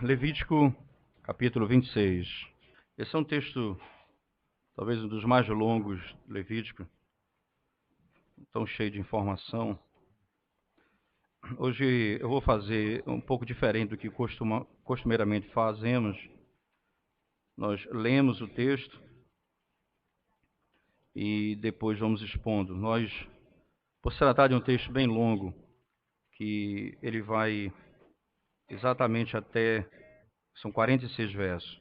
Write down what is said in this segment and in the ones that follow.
Levítico, capítulo 26. Esse é um texto, talvez um dos mais longos do Levítico, tão cheio de informação. Hoje eu vou fazer um pouco diferente do que costumeiramente fazemos. Nós lemos o texto e depois vamos expondo. Por se tratar de um texto bem longo, que ele vai exatamente até, são 46 versos.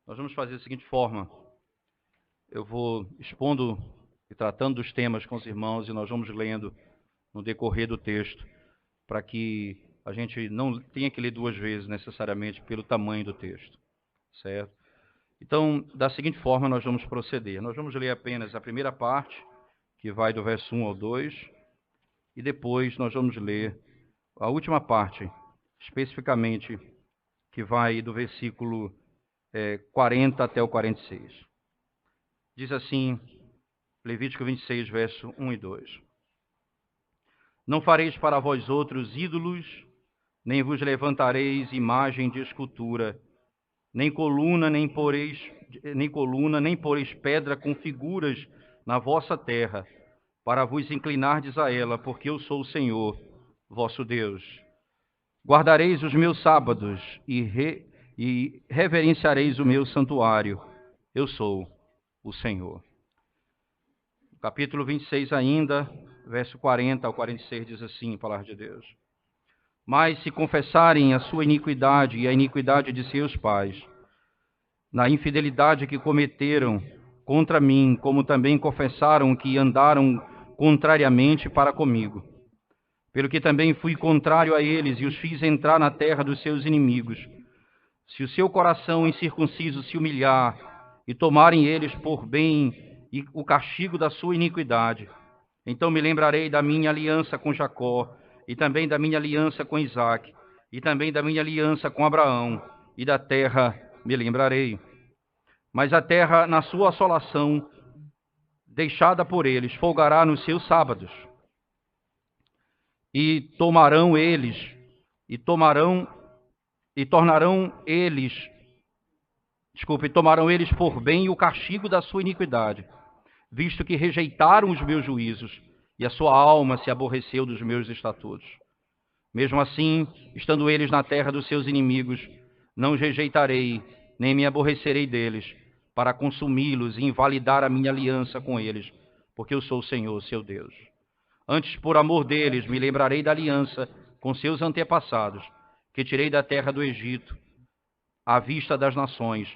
Nós vamos fazer da seguinte forma: eu vou expondo e tratando dos temas com os irmãos e nós vamos lendo no decorrer do texto, para que a gente não tenha que ler duas vezes necessariamente pelo tamanho do texto, certo? Então, da seguinte forma nós vamos proceder. Nós vamos ler apenas a primeira parte, que vai do verso 1 ao 2, e depois nós vamos ler a última parte, especificamente, que vai do versículo 40 até o 46. Diz assim, Levítico 26, verso 1 e 2. Não fareis para vós outros ídolos, nem vos levantareis imagem de escultura, nem coluna, nem poreis pedra com figuras na vossa terra, para vos inclinardes a ela, porque eu sou o Senhor, vosso Deus. Guardareis os meus sábados e reverenciareis o meu santuário. Eu sou o Senhor. Capítulo 26 ainda, verso 40 ao 46, diz assim, a palavra de Deus. Mas se confessarem a sua iniquidade e a iniquidade de seus pais, na infidelidade que cometeram contra mim, como também confessaram que andaram contrariamente para comigo, pelo que também fui contrário a eles e os fiz entrar na terra dos seus inimigos, se o seu coração incircunciso se humilhar e tomarem eles por bem o castigo da sua iniquidade, então me lembrarei da minha aliança com Jacó, e também da minha aliança com Isaque, e também da minha aliança com Abraão, e da terra me lembrarei. Mas a terra, na sua assolação, deixada por eles, folgará nos seus sábados. Tornarão eles por bem o castigo da sua iniquidade, visto que rejeitaram os meus juízos, e a sua alma se aborreceu dos meus estatutos. Mesmo assim, estando eles na terra dos seus inimigos, não os rejeitarei, nem me aborrecerei deles, para consumi-los e invalidar a minha aliança com eles, porque eu sou o Senhor, seu Deus. Antes, por amor deles, me lembrarei da aliança com seus antepassados, que tirei da terra do Egito, à vista das nações,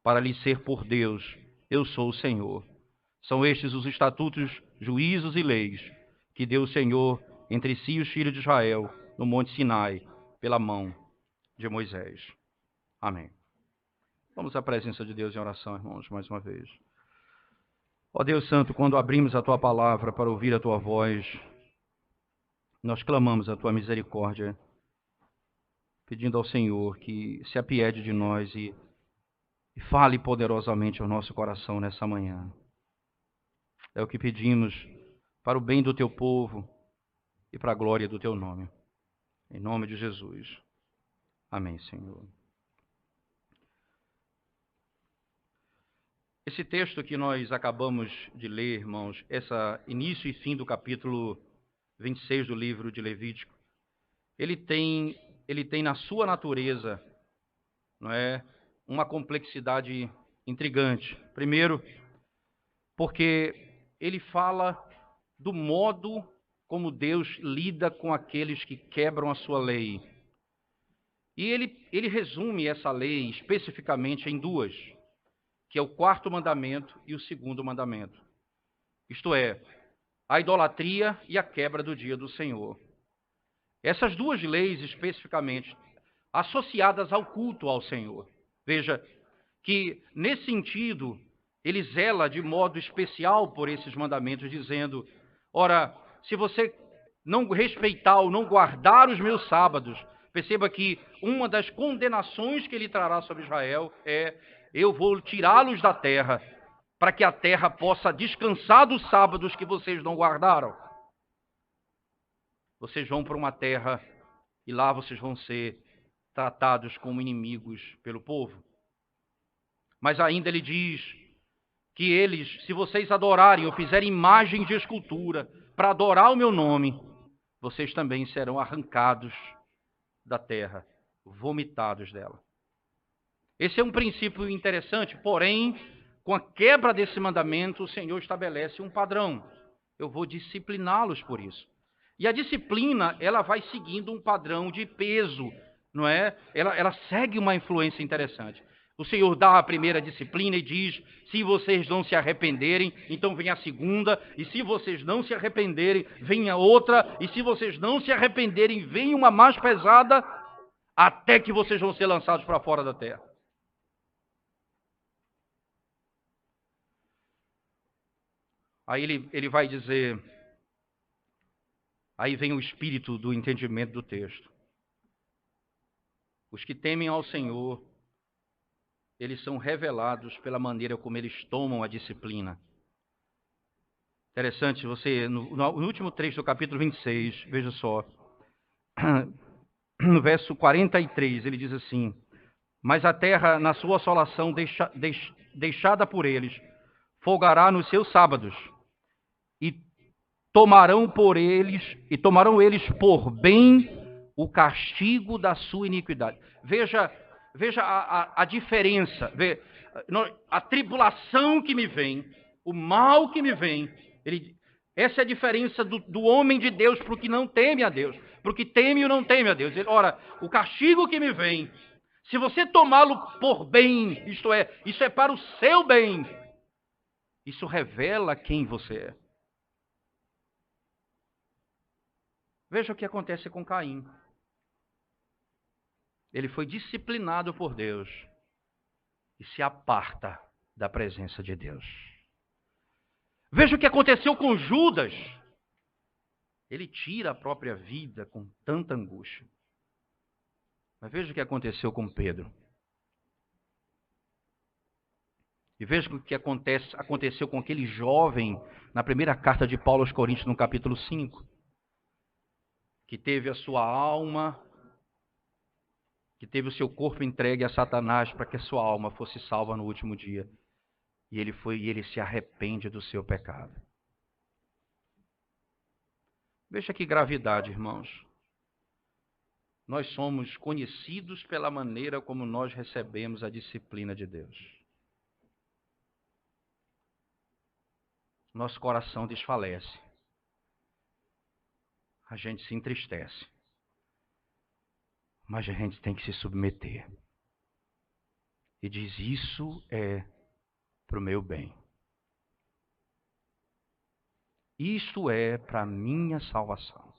para lhes ser por Deus. Eu sou o Senhor. São estes os estatutos, juízos e leis que deu o Senhor entre si e os filhos de Israel no monte Sinai, pela mão de Moisés. Amém. Vamos à presença de Deus em oração, irmãos, mais uma vez. Ó Deus Santo, quando abrimos a Tua palavra para ouvir a Tua voz, nós clamamos a Tua misericórdia, pedindo ao Senhor que se apiede de nós e fale poderosamente ao nosso coração nessa manhã. É o que pedimos para o bem do Teu povo e para a glória do Teu nome. Em nome de Jesus. Amém, Senhor. Esse texto que nós acabamos de ler, irmãos, esse início e fim do capítulo 26 do livro de Levítico, ele tem na sua natureza, não é, uma complexidade intrigante. Primeiro, porque ele fala do modo como Deus lida com aqueles que quebram a sua lei. E ele resume essa lei especificamente em duas, que é o quarto mandamento e o segundo mandamento. Isto é, a idolatria e a quebra do dia do Senhor. Essas duas leis especificamente associadas ao culto ao Senhor. Veja que, nesse sentido, ele zela de modo especial por esses mandamentos, dizendo, ora, se você não respeitar ou não guardar os meus sábados, perceba que uma das condenações que ele trará sobre Israel é, eu vou tirá-los da terra, para que a terra possa descansar dos sábados que vocês não guardaram. Vocês vão para uma terra e lá vocês vão ser tratados como inimigos pelo povo. Mas ainda ele diz que eles, se vocês adorarem ou fizerem imagem de escultura para adorar o meu nome, vocês também serão arrancados da terra, vomitados dela. Esse é um princípio interessante, porém, com a quebra desse mandamento, o Senhor estabelece um padrão. Eu vou discipliná-los por isso. E a disciplina, ela vai seguindo um padrão de peso, não é? Ela segue uma influência interessante. O Senhor dá a primeira disciplina e diz, se vocês não se arrependerem, então vem a segunda, e se vocês não se arrependerem, vem a outra, e se vocês não se arrependerem, vem uma mais pesada, até que vocês vão ser lançados para fora da terra. Aí ele vai dizer, aí vem o espírito do entendimento do texto. Os que temem ao Senhor, eles são revelados pela maneira como eles tomam a disciplina. Interessante, você, no último trecho do capítulo 26, veja só, no verso 43, ele diz assim, mas a terra, na sua assolação deixada por eles, folgará nos seus sábados, e tomarão eles por bem o castigo da sua iniquidade. Veja a diferença, a tribulação que me vem, o mal que me vem. Essa é a diferença do homem de Deus para o que não teme a Deus, para o que teme ou não teme a Deus. Ora, o castigo que me vem, se você tomá-lo por bem, isto é, isso é para o seu bem, isso revela quem você é. Veja o que acontece com Caim. Ele foi disciplinado por Deus e se aparta da presença de Deus. Veja o que aconteceu com Judas. Ele tira a própria vida com tanta angústia. Mas veja o que aconteceu com Pedro. E veja o que aconteceu com aquele jovem na primeira carta de Paulo aos Coríntios, no capítulo 5. Que teve a sua alma, que teve o seu corpo entregue a Satanás para que a sua alma fosse salva no último dia. E ele se arrepende do seu pecado. Veja que gravidade, irmãos. Nós somos conhecidos pela maneira como nós recebemos a disciplina de Deus. Nosso coração desfalece. A gente se entristece. Mas a gente tem que se submeter. E diz, isso é para o meu bem. Isso é para a minha salvação.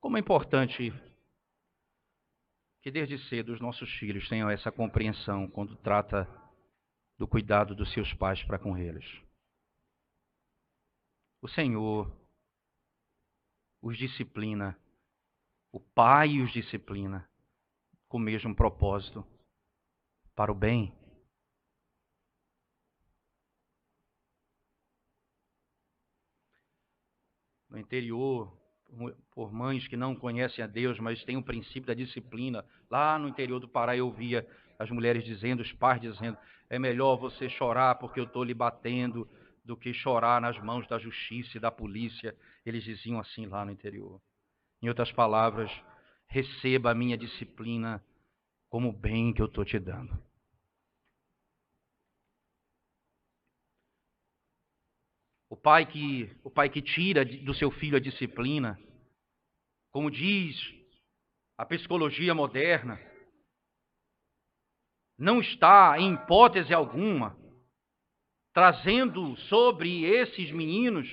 Como é importante que desde cedo os nossos filhos tenham essa compreensão quando trata do cuidado dos seus pais para com eles. O Senhor os disciplina, o Pai os disciplina com o mesmo propósito, para o bem. No interior, por mães que não conhecem a Deus, mas têm o princípio da disciplina, lá no interior do Pará eu via as mulheres dizendo, os pais dizendo, é melhor você chorar porque eu estou lhe batendo do que chorar nas mãos da justiça e da polícia. Eles diziam assim lá no interior. Em outras palavras, receba a minha disciplina como bem que eu estou te dando. O pai que tira do seu filho a disciplina, como diz a psicologia moderna, não está, em hipótese alguma, trazendo sobre esses meninos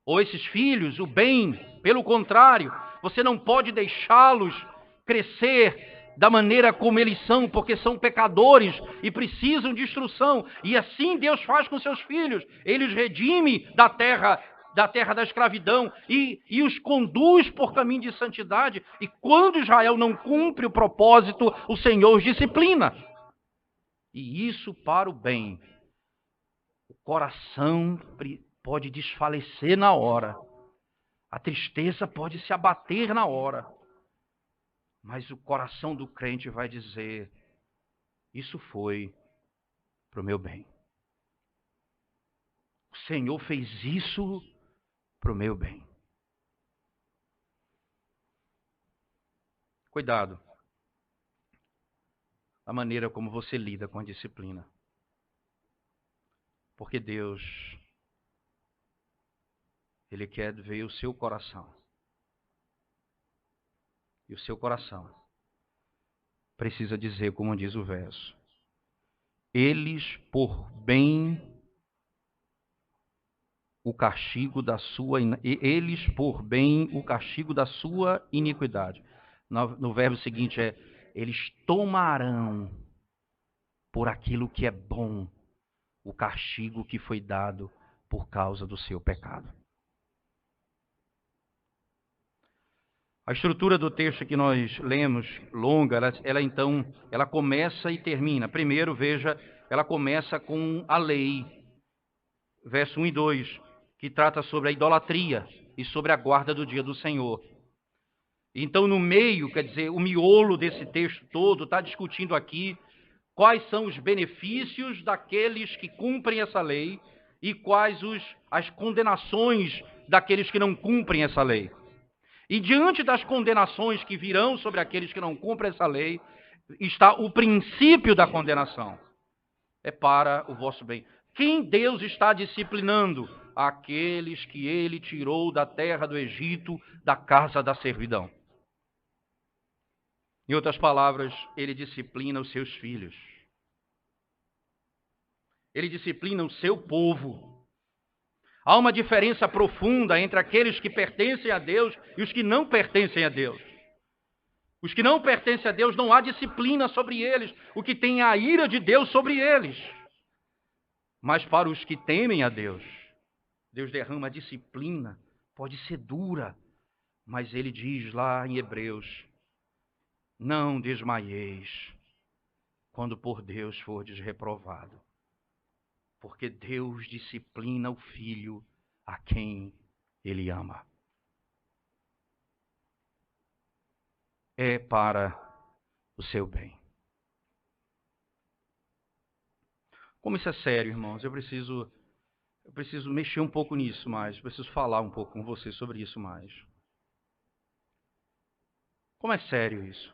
ou esses filhos o bem. Pelo contrário, você não pode deixá-los crescer da maneira como eles são, porque são pecadores e precisam de instrução. E assim Deus faz com seus filhos. Ele os redime da terra da escravidão e os conduz por caminho de santidade. E quando Israel não cumpre o propósito, o Senhor os disciplina. E isso para o bem. O coração pode desfalecer na hora, A tristeza pode se abater na hora, mas o coração do crente vai dizer: isso foi para o meu bem. O Senhor fez isso para o meu bem. Cuidado a maneira como você lida com a disciplina. Porque Deus, Ele quer ver o seu coração. E o seu coração precisa dizer, como diz o verso: eles por bem o castigo da sua eles por bem o castigo da sua iniquidade. No verbo seguinte eles tomarão por aquilo que é bom o castigo que foi dado por causa do seu pecado. A estrutura do texto que nós lemos, longa, ela começa e termina. Primeiro, veja, ela começa com a lei, verso 1 e 2, que trata sobre a idolatria e sobre a guarda do dia do Senhor. Então, no meio, quer dizer, o miolo desse texto todo está discutindo aqui quais são os benefícios daqueles que cumprem essa lei e quais as condenações daqueles que não cumprem essa lei. E diante das condenações que virão sobre aqueles que não cumprem essa lei, está o princípio da condenação. É para o vosso bem. Quem Deus está disciplinando? Aqueles que Ele tirou da terra do Egito, da casa da servidão. Em outras palavras, Ele disciplina os seus filhos. Ele disciplina o seu povo. Há uma diferença profunda entre aqueles que pertencem a Deus e os que não pertencem a Deus. Os que não pertencem a Deus não há disciplina sobre eles, o que tem a ira de Deus sobre eles. Mas para os que temem a Deus, Deus derrama a disciplina, pode ser dura, mas Ele diz lá em Hebreus: não desmaieis quando por Deus fordes reprovado, porque Deus disciplina o filho a quem Ele ama. É para o seu bem. Como isso é sério, irmãos, eu preciso mexer um pouco nisso mais, preciso falar um pouco com você sobre isso mais. Como é sério isso?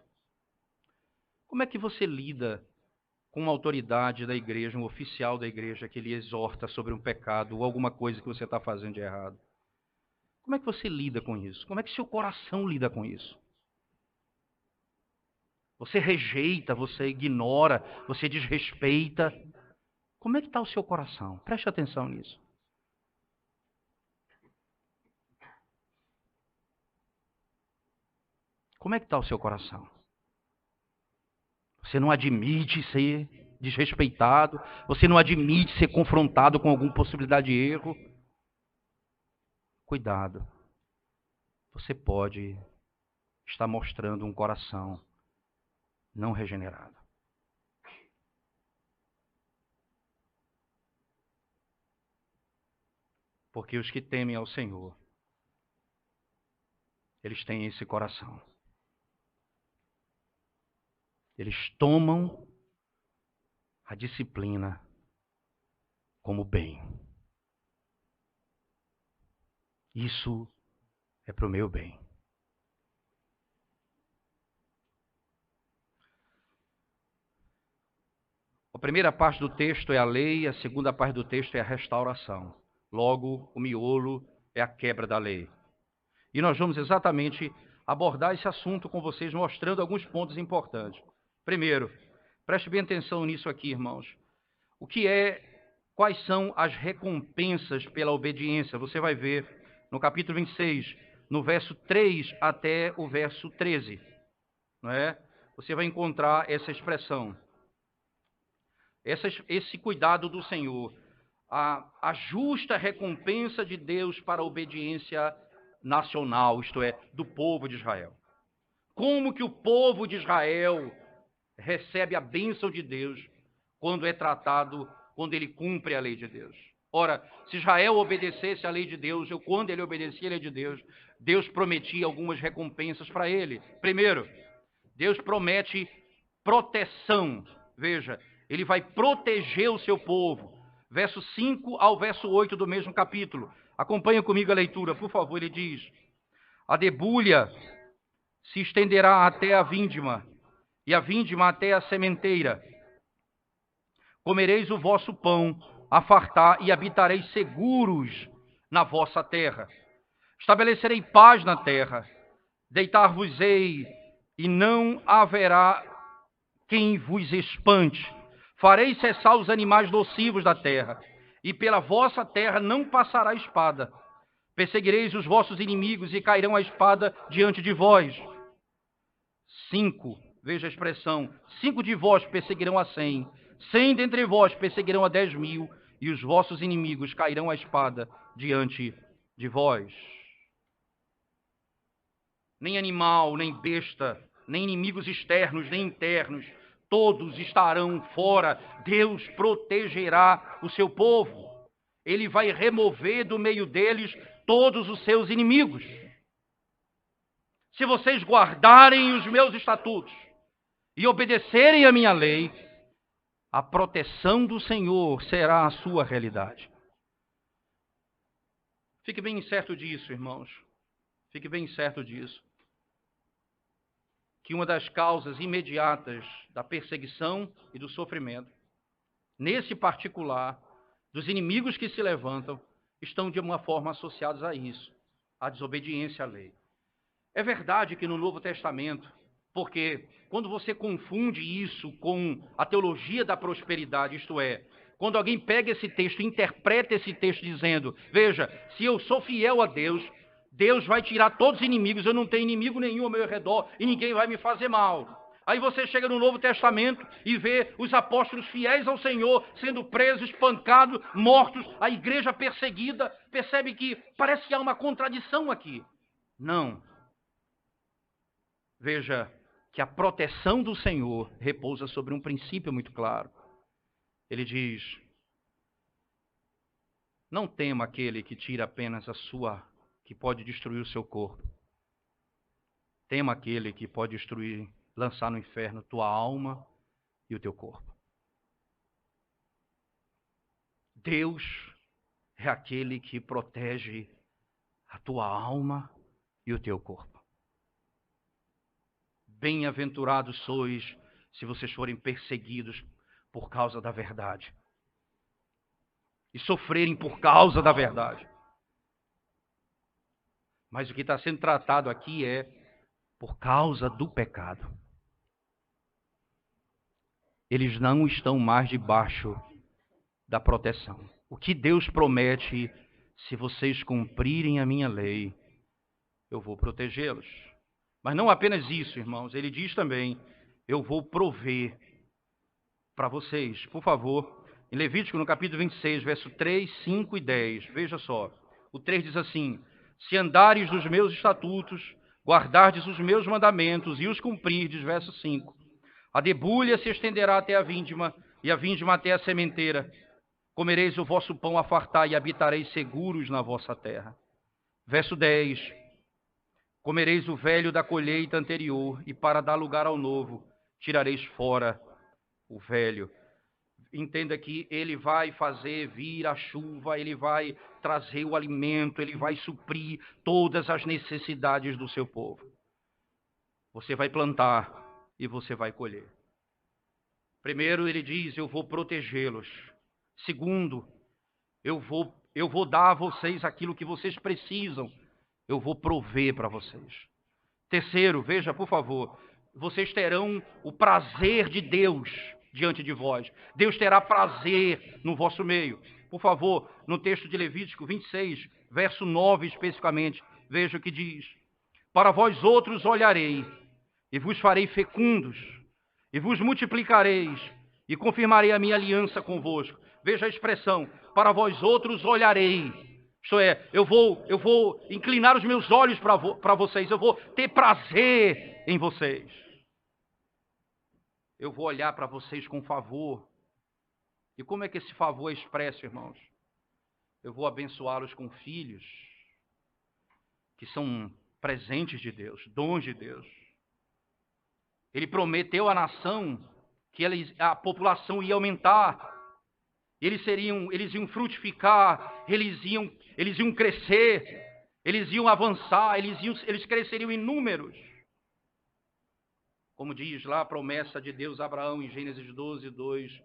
Como é que você lida com uma autoridade da igreja, um oficial da igreja que lhe exorta sobre um pecado ou alguma coisa que você está fazendo de errado? Como é que você lida com isso? Como é que seu coração lida com isso? Você rejeita, você ignora, você desrespeita. Como é que está o seu coração? Preste atenção nisso. Como é que está o seu coração? Você não admite ser desrespeitado? Você não admite ser confrontado com alguma possibilidade de erro? Cuidado. Você pode estar mostrando um coração não regenerado. Porque os que temem ao Senhor, eles têm esse coração. Eles tomam a disciplina como bem. Isso é para o meu bem. A primeira parte do texto é a lei, a segunda parte do texto é a restauração. Logo, o miolo é a quebra da lei. E nós vamos exatamente abordar esse assunto com vocês, mostrando alguns pontos importantes. Primeiro, preste bem atenção nisso aqui, irmãos. Quais são as recompensas pela obediência? Você vai ver no capítulo 26, no verso 3 até o verso 13. Não é? Você vai encontrar essa expressão. Esse cuidado do Senhor. A justa recompensa de Deus para a obediência nacional, isto é, do povo de Israel. Como que o povo de Israel recebe a bênção de Deus quando é tratado, quando ele cumpre a lei de Deus? Ora, se Israel obedecesse à lei de Deus, ou quando ele obedecia à lei de Deus, Deus prometia algumas recompensas para ele. Primeiro, Deus promete proteção. Veja, ele vai proteger o seu povo. Verso 5 ao verso 8 do mesmo capítulo. Acompanha comigo a leitura, por favor. Ele diz: a debulha se estenderá até a vindima, e a vindima até a sementeira. Comereis o vosso pão, a fartar, e habitareis seguros na vossa terra. Estabelecerei paz na terra, deitar-vos-ei, e não haverá quem vos espante. Farei cessar os animais nocivos da terra, e pela vossa terra não passará espada. Perseguireis os vossos inimigos, e cairão a espada diante de vós. 5, veja a expressão, 5 de vós perseguirão a 100, 100 dentre vós perseguirão a 10.000, e os vossos inimigos cairão a espada diante de vós. Nem animal, nem besta, nem inimigos externos, nem internos, todos estarão fora. Deus protegerá o seu povo. Ele vai remover do meio deles todos os seus inimigos. Se vocês guardarem os meus estatutos e obedecerem a minha lei, a proteção do Senhor será a sua realidade. Fique bem certo disso, irmãos. Fique bem certo disso. Que uma das causas imediatas da perseguição e do sofrimento, nesse particular, dos inimigos que se levantam, estão de uma forma associados a isso, a desobediência à lei. É verdade que no Novo Testamento, porque quando você confunde isso com a teologia da prosperidade, isto é, quando alguém pega esse texto e interpreta esse texto dizendo, veja, se eu sou fiel a Deus, Deus vai tirar todos os inimigos, eu não tenho inimigo nenhum ao meu redor e ninguém vai me fazer mal. Aí você chega no Novo Testamento e vê os apóstolos fiéis ao Senhor sendo presos, espancados, mortos, a igreja perseguida. Percebe que parece que há uma contradição aqui. Não. Veja que a proteção do Senhor repousa sobre um princípio muito claro. Ele diz, não tema aquele que tira apenas que pode destruir o seu corpo. Tema aquele que pode destruir, lançar no inferno tua alma e o teu corpo. Deus é aquele que protege a tua alma e o teu corpo. Bem-aventurados sois se vocês forem perseguidos por causa da verdade e sofrerem por causa da verdade. Mas o que está sendo tratado aqui é por causa do pecado. Eles não estão mais debaixo da proteção. O que Deus promete, se vocês cumprirem a minha lei, eu vou protegê-los. Mas não apenas isso, irmãos. Ele diz também, eu vou prover para vocês. Por favor, em Levítico, no capítulo 26, verso 3, 5 e 10. Veja só. O 3 diz assim, se andares nos meus estatutos, guardardes os meus mandamentos e os cumprirdes, verso 5. A debulha se estenderá até a vindima, e a vindima até a sementeira. Comereis o vosso pão a fartar e habitareis seguros na vossa terra. Verso 10. Comereis o velho da colheita anterior, e para dar lugar ao novo, tirareis fora o velho. Entenda que ele vai fazer vir a chuva, ele vai trazer o alimento, ele vai suprir todas as necessidades do seu povo. Você vai plantar e você vai colher. Primeiro, ele diz, eu vou protegê-los. Segundo, eu vou dar a vocês aquilo que vocês precisam. Eu vou prover para vocês. Terceiro, veja, por favor, vocês terão o prazer de Deus diante de vós. Deus terá prazer no vosso meio. Por favor, no texto de Levítico 26, verso 9 especificamente, veja o que diz. Para vós outros olharei, e vos farei fecundos, e vos multiplicareis, e confirmarei a minha aliança convosco. Veja a expressão, para vós outros olharei. Isto é, eu vou inclinar os meus olhos para vocês, eu vou ter prazer em vocês. Eu vou olhar para vocês com favor. E como é que esse favor é expresso, irmãos? eu vou abençoá-los com filhos, que são presentes de Deus, dons de Deus. Ele prometeu à nação que a população ia aumentar, eles iam frutificar, eles iam crescer, eles iam avançar, eles cresceriam em números. Como diz lá a promessa de Deus a Abraão em Gênesis 12, 2,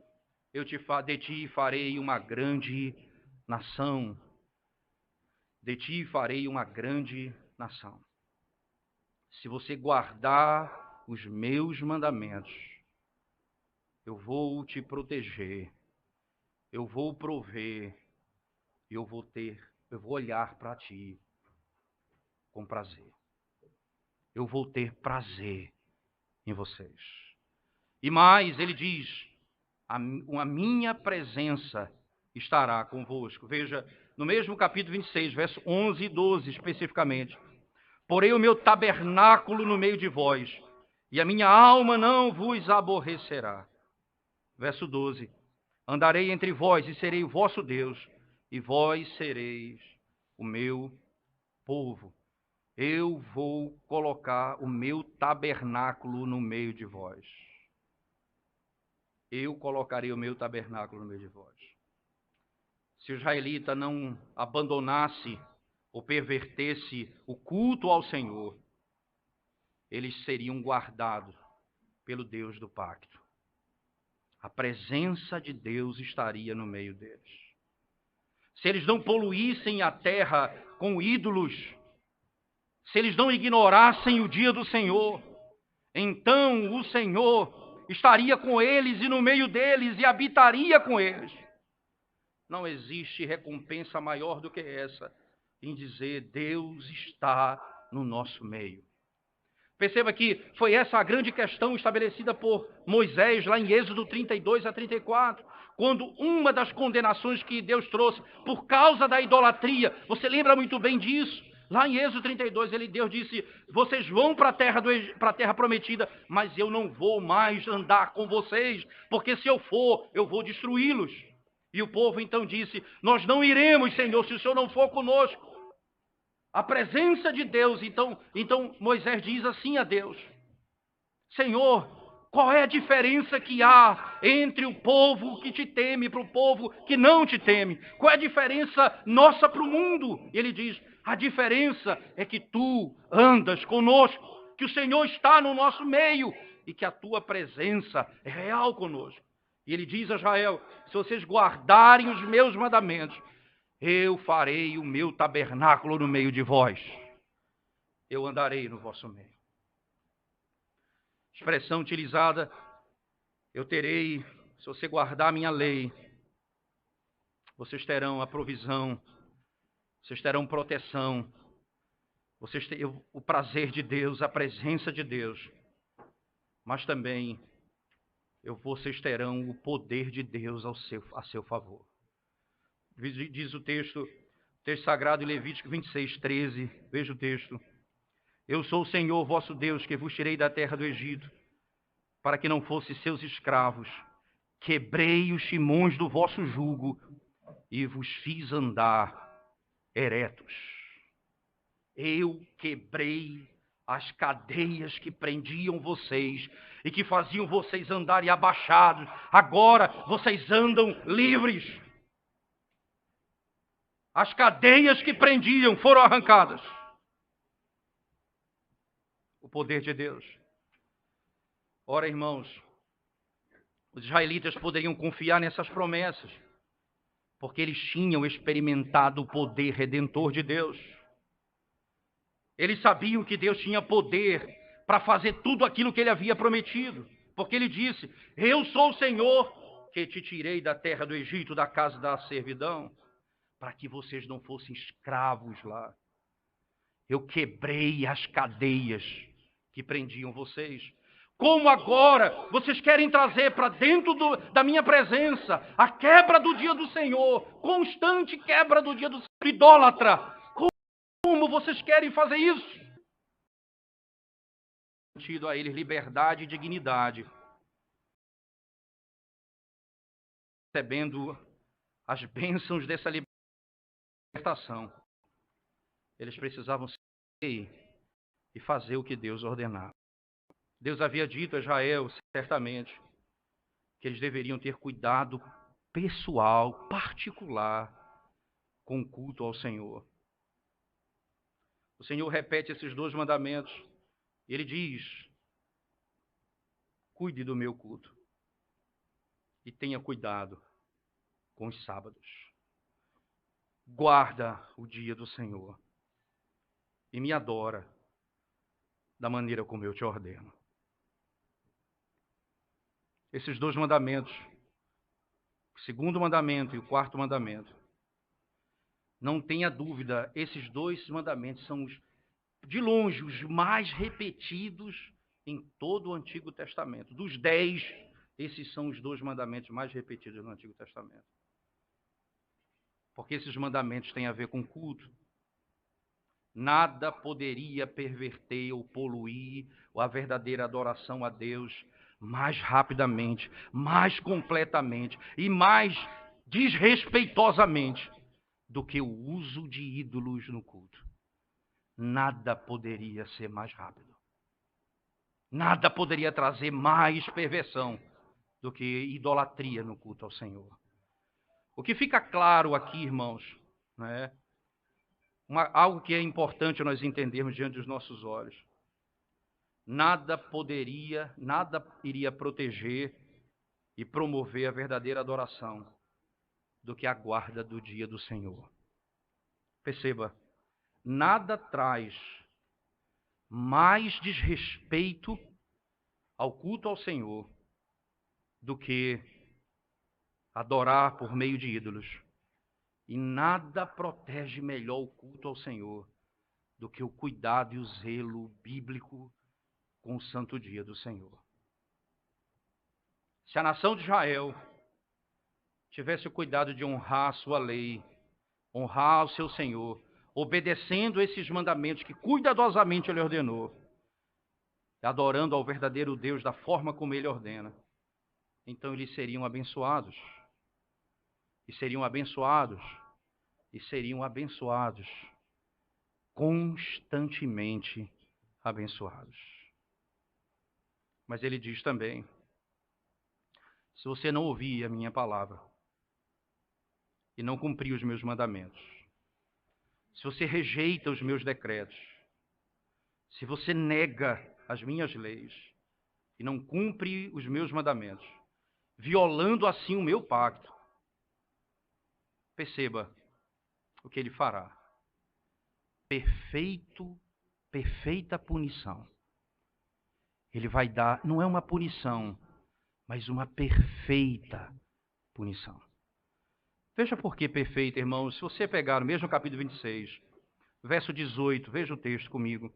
de ti farei uma grande nação. De ti farei uma grande nação. Se você guardar os meus mandamentos, eu vou te proteger, eu vou prover, eu vou olhar para ti com prazer. Eu vou ter prazer em vocês. E mais, ele diz, a minha presença estará convosco. Veja, no mesmo capítulo 26, verso 11 e 12 especificamente. Porém o meu tabernáculo no meio de vós, e a minha alma não vos aborrecerá. Verso 12. Andarei entre vós e serei o vosso Deus, e vós sereis o meu povo. Eu vou colocar o meu tabernáculo no meio de vós. Eu colocarei o meu tabernáculo no meio de vós. Se o israelita não abandonasse ou pervertesse o culto ao Senhor, eles seriam guardados pelo Deus do pacto. A presença de Deus estaria no meio deles. Se eles não poluíssem a terra com ídolos, se eles não ignorassem o dia do Senhor, então o Senhor estaria com eles e no meio deles e habitaria com eles. Não existe recompensa maior do que essa, em dizer Deus está no nosso meio. Perceba que foi essa a grande questão estabelecida por Moisés lá em Êxodo 32 a 34, quando uma das condenações que Deus trouxe por causa da idolatria, você lembra muito bem disso? Lá em Êxodo 32, Deus disse, vocês vão para a terra prometida, mas eu não vou mais andar com vocês, porque se eu for, eu vou destruí-los. E o povo então disse, nós não iremos, Senhor, se o Senhor não for conosco. A presença de Deus, então Moisés diz assim a Deus, Senhor, qual é a diferença que há entre o povo que te teme para o povo que não te teme? Qual é a diferença nossa para o mundo? E ele diz, a diferença é que tu andas conosco, que o Senhor está no nosso meio e que a tua presença é real conosco. E ele diz a Israel, se vocês guardarem os meus mandamentos, eu farei o meu tabernáculo no meio de vós. Eu andarei no vosso meio. Expressão utilizada, eu terei, se você guardar a minha lei, vocês terão a provisão, vocês terão proteção, vocês terão o prazer de Deus, a presença de Deus, mas também vocês terão o poder de Deus a seu favor. Diz o texto sagrado em Levítico 26, 13, veja o texto. Eu sou o Senhor vosso Deus, que vos tirei da terra do Egito, para que não fosse seus escravos. Quebrei os timões do vosso jugo e vos fiz andar eretos. Eu quebrei as cadeias que prendiam vocês e que faziam vocês andarem abaixados. Agora vocês andam livres. As cadeias que prendiam foram arrancadas. O poder de Deus. Ora, irmãos, os israelitas poderiam confiar nessas promessas, porque eles tinham experimentado o poder redentor de Deus. Eles sabiam que Deus tinha poder para fazer tudo aquilo que ele havia prometido, porque ele disse, eu sou o Senhor que te tirei da terra do Egito, da casa da servidão, para que vocês não fossem escravos lá. Eu quebrei as cadeias que prendiam vocês. Como agora vocês querem trazer para dentro da minha presença a quebra do dia do Senhor, constante quebra do dia do Senhor, idólatra. Como vocês querem fazer isso? Tido a eles liberdade e dignidade, recebendo as bênçãos dessa liberdade. libertação, eles precisavam ser e fazer o que Deus ordenava. Deus havia dito a Israel, certamente, que eles deveriam ter cuidado pessoal, particular, com o culto ao Senhor. O Senhor repete esses 2 mandamentos. Ele diz: cuide do meu culto e tenha cuidado com os sábados. Guarda o dia do Senhor e me adora da maneira como eu te ordeno. Esses 2 mandamentos, o 2º mandamento e o 4º mandamento, não tenha dúvida, esses 2 mandamentos são, de longe, os mais repetidos em todo o Antigo Testamento. Dos 10, esses são os 2 mandamentos mais repetidos no Antigo Testamento. Porque esses mandamentos têm a ver com culto. Nada poderia perverter ou poluir a verdadeira adoração a Deus mais rapidamente, mais completamente e mais desrespeitosamente do que o uso de ídolos no culto. Nada poderia ser mais rápido. Nada poderia trazer mais perversão do que idolatria no culto ao Senhor. O que fica claro aqui, irmãos, né, algo que é importante nós entendermos diante dos nossos olhos. Nada iria proteger e promover a verdadeira adoração do que a guarda do dia do Senhor. Perceba, nada traz mais desrespeito ao culto ao Senhor do que adorar por meio de ídolos. E nada protege melhor o culto ao Senhor do que o cuidado e o zelo bíblico com o santo dia do Senhor. Se a nação de Israel tivesse o cuidado de honrar a sua lei, honrar o seu Senhor, obedecendo esses mandamentos que cuidadosamente ele ordenou, adorando ao verdadeiro Deus da forma como ele ordena, então eles seriam abençoados. E seriam abençoados. E seriam abençoados. Constantemente abençoados. Mas ele diz também: se você não ouvir a minha palavra e não cumprir os meus mandamentos, se você rejeita os meus decretos, se você nega as minhas leis e não cumpre os meus mandamentos, violando assim o meu pacto, perceba o que ele fará. Perfeita punição. Ele vai dar, não é uma punição, mas uma perfeita punição. Veja por que perfeita, irmãos. Se você pegar o mesmo capítulo 26, verso 18, veja o texto comigo.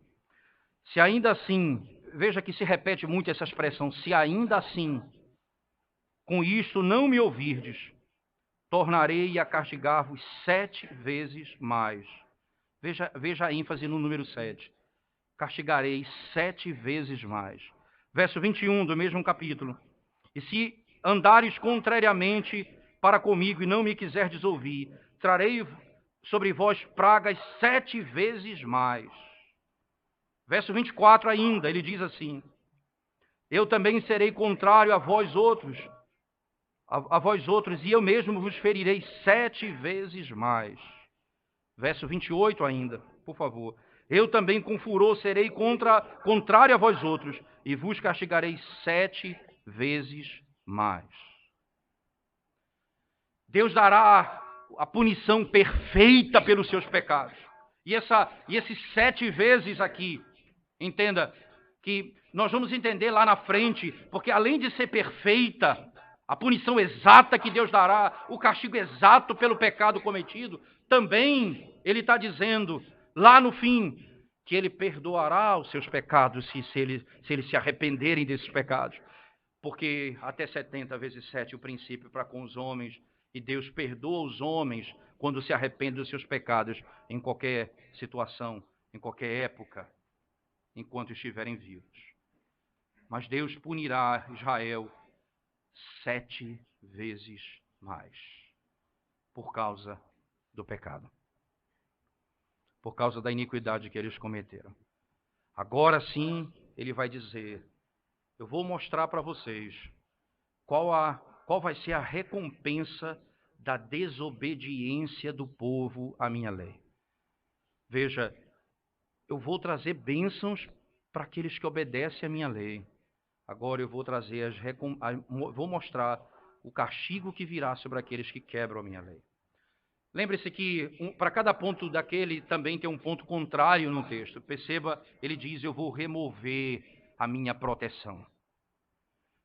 Se ainda assim, veja que se repete muito essa expressão, se ainda assim, com isto não me ouvirdes, tornarei a castigar-vos 7 vezes mais. Veja a ênfase no número 7. Castigarei 7 vezes mais. Verso 21 do mesmo capítulo. E se andares contrariamente para comigo e não me quiserdes ouvir, trarei sobre vós pragas 7 vezes mais. Verso 24 ainda, ele diz assim: eu também serei contrário a vós outros, e eu mesmo vos ferirei 7 vezes mais. Verso 28 ainda, por favor. Eu também com furor serei contrário a vós outros, e vos castigarei 7 vezes mais. Deus dará a punição perfeita pelos seus pecados. E esses 7 vezes aqui, entenda, que nós vamos entender lá na frente, porque além de ser perfeita, a punição exata que Deus dará, o castigo exato pelo pecado cometido, também ele está dizendo, lá no fim, que ele perdoará os seus pecados se eles se arrependerem desses pecados. Porque até 70 vezes 7 o princípio para com os homens, e Deus perdoa os homens quando se arrependem dos seus pecados, em qualquer situação, em qualquer época, enquanto estiverem vivos. Mas Deus punirá Israel 7 vezes mais, por causa do pecado. por causa da iniquidade que eles cometeram. Agora sim, ele vai dizer, eu vou mostrar para vocês qual vai ser a recompensa da desobediência do povo à minha lei. Veja, eu vou trazer bênçãos para aqueles que obedecem à minha lei. Agora eu vou trazer vou mostrar o castigo que virá sobre aqueles que quebram a minha lei. Lembre-se que para cada ponto daquele também tem um ponto contrário no texto. Perceba, ele diz, eu vou remover a minha proteção.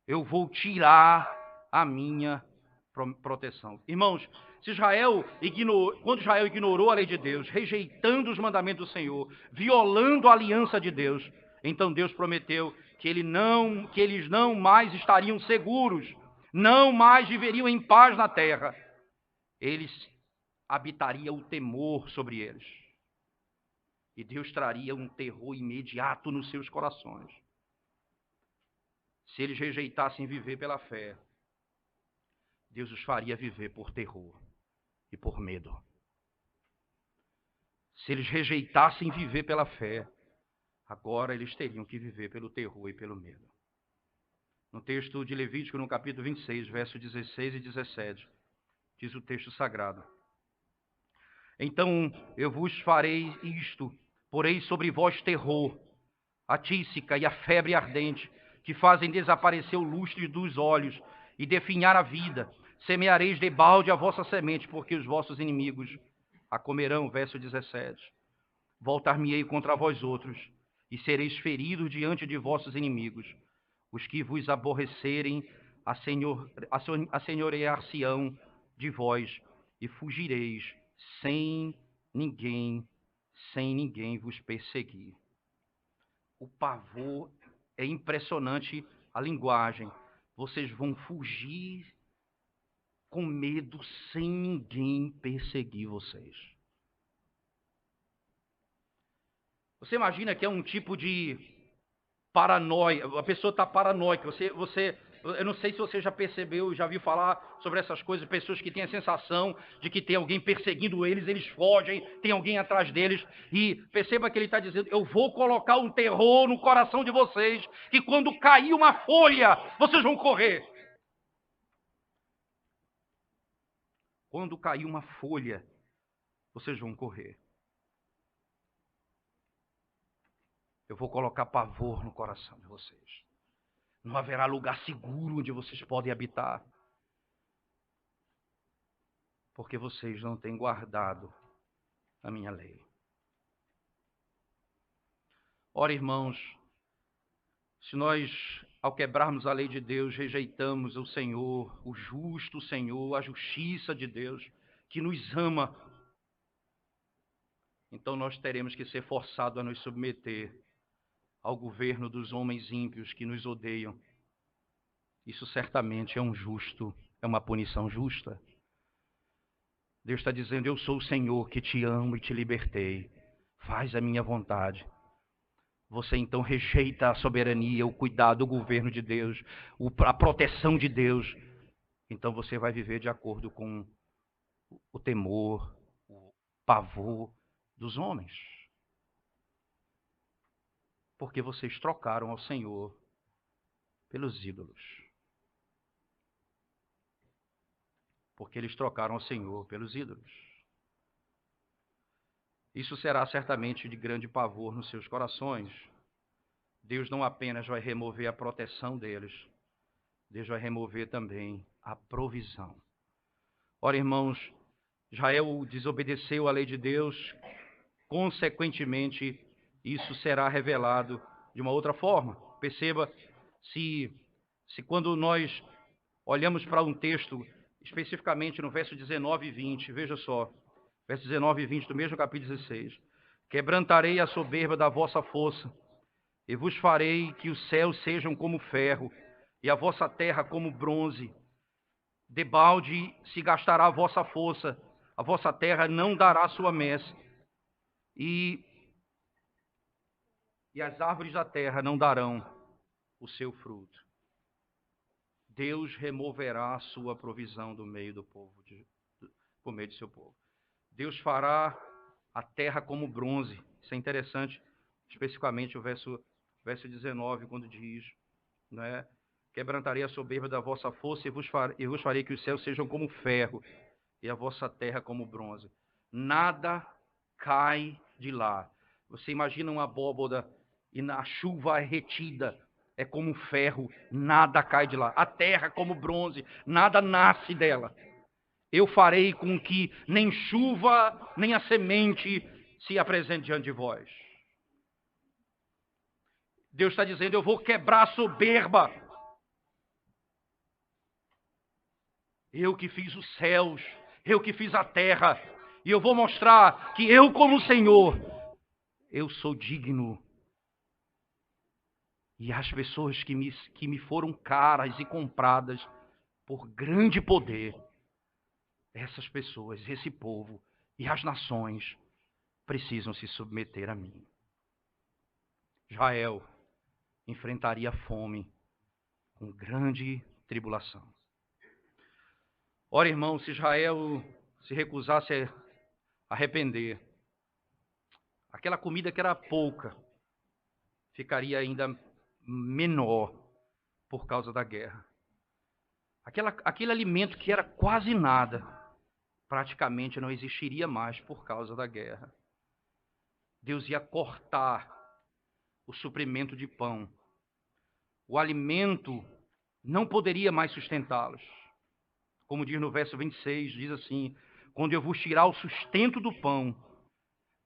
Eu vou tirar a minha proteção. Irmãos, quando Israel ignorou a lei de Deus, rejeitando os mandamentos do Senhor, violando a aliança de Deus, então Deus prometeu que eles não mais estariam seguros, não mais viveriam em paz na terra. Eles habitaria o temor sobre eles. E Deus traria um terror imediato nos seus corações. Se eles rejeitassem viver pela fé, Deus os faria viver por terror e por medo. Se eles rejeitassem viver pela fé, agora eles teriam que viver pelo terror e pelo medo. No texto de Levítico, no capítulo 26, versos 16 e 17, diz o texto sagrado: então eu vos farei isto, porei sobre vós terror, a tísica e a febre ardente, que fazem desaparecer o lustre dos olhos e definhar a vida. Semeareis debalde a vossa semente, porque os vossos inimigos a comerão. Verso 17. Voltar-me-ei contra vós outros, e sereis feridos diante de vossos inimigos. Os que vos aborrecerem assenhorear-se-ão de vós, e fugireis sem ninguém vos perseguir. O pavor é impressionante, a linguagem. Vocês vão fugir com medo sem ninguém perseguir vocês. Você imagina que é um tipo de paranoia, a pessoa está paranoica, eu não sei se você já percebeu, já viu falar sobre essas coisas, pessoas que têm a sensação de que tem alguém perseguindo eles, eles fogem, tem alguém atrás deles, e perceba que ele está dizendo, eu vou colocar um terror no coração de vocês, que quando cair uma folha, vocês vão correr. Quando cair uma folha, vocês vão correr. Eu vou colocar pavor no coração de vocês. Não haverá lugar seguro onde vocês podem habitar. Porque vocês não têm guardado a minha lei. Ora, irmãos, se nós, ao quebrarmos a lei de Deus, rejeitamos o Senhor, o justo Senhor, a justiça de Deus, que nos ama, então nós teremos que ser forçados a nos submeter ao governo dos homens ímpios que nos odeiam. Isso certamente é uma punição justa. Deus está dizendo, eu sou o Senhor que te amo e te libertei. Faz a minha vontade. Você então rejeita a soberania, o cuidado, o governo de Deus, a proteção de Deus. Então você vai viver de acordo com o temor, o pavor dos homens. Porque vocês trocaram ao Senhor pelos ídolos. Porque eles trocaram ao Senhor pelos ídolos. Isso será certamente de grande pavor nos seus corações. Deus não apenas vai remover a proteção deles, Deus vai remover também a provisão. Ora, irmãos, Israel desobedeceu à lei de Deus, consequentemente, isso será revelado de uma outra forma. Perceba, se quando nós olhamos para um texto, especificamente no verso 19 e 20, veja só, verso 19 e 20 do mesmo capítulo 16. Quebrantarei a soberba da vossa força, e vos farei que os céus sejam como ferro, e a vossa terra como bronze. Debalde se gastará a vossa força, a vossa terra não dará sua messe, e as árvores da terra não darão o seu fruto. Deus removerá a sua provisão do meio do povo, por meio do seu povo. Deus fará a terra como bronze. Isso é interessante, especificamente o verso 19, quando diz, né? Quebrantarei a soberba da vossa força e vos farei que os céus sejam como ferro e a vossa terra como bronze. Nada cai de lá. Você imagina uma abóbora e na chuva é retida, é como ferro, nada cai de lá. A terra como bronze, nada nasce dela. Eu farei com que nem chuva, nem a semente se apresente diante de vós. Deus está dizendo, eu vou quebrar a soberba. Eu que fiz os céus, eu que fiz a terra, e eu vou mostrar que eu, como Senhor, eu sou digno. E as pessoas que me foram caras e compradas por grande poder, essas pessoas, esse povo e as nações precisam se submeter a mim. Israel enfrentaria fome com grande tribulação. Ora, irmão, se Israel se recusasse a arrepender, aquela comida que era pouca ficaria ainda menor por causa da guerra. Aquele alimento que era quase nada, praticamente não existiria mais por causa da guerra. Deus ia cortar o suprimento de pão. O alimento não poderia mais sustentá-los. Como diz no verso 26, diz assim, quando eu vos tirar o sustento do pão,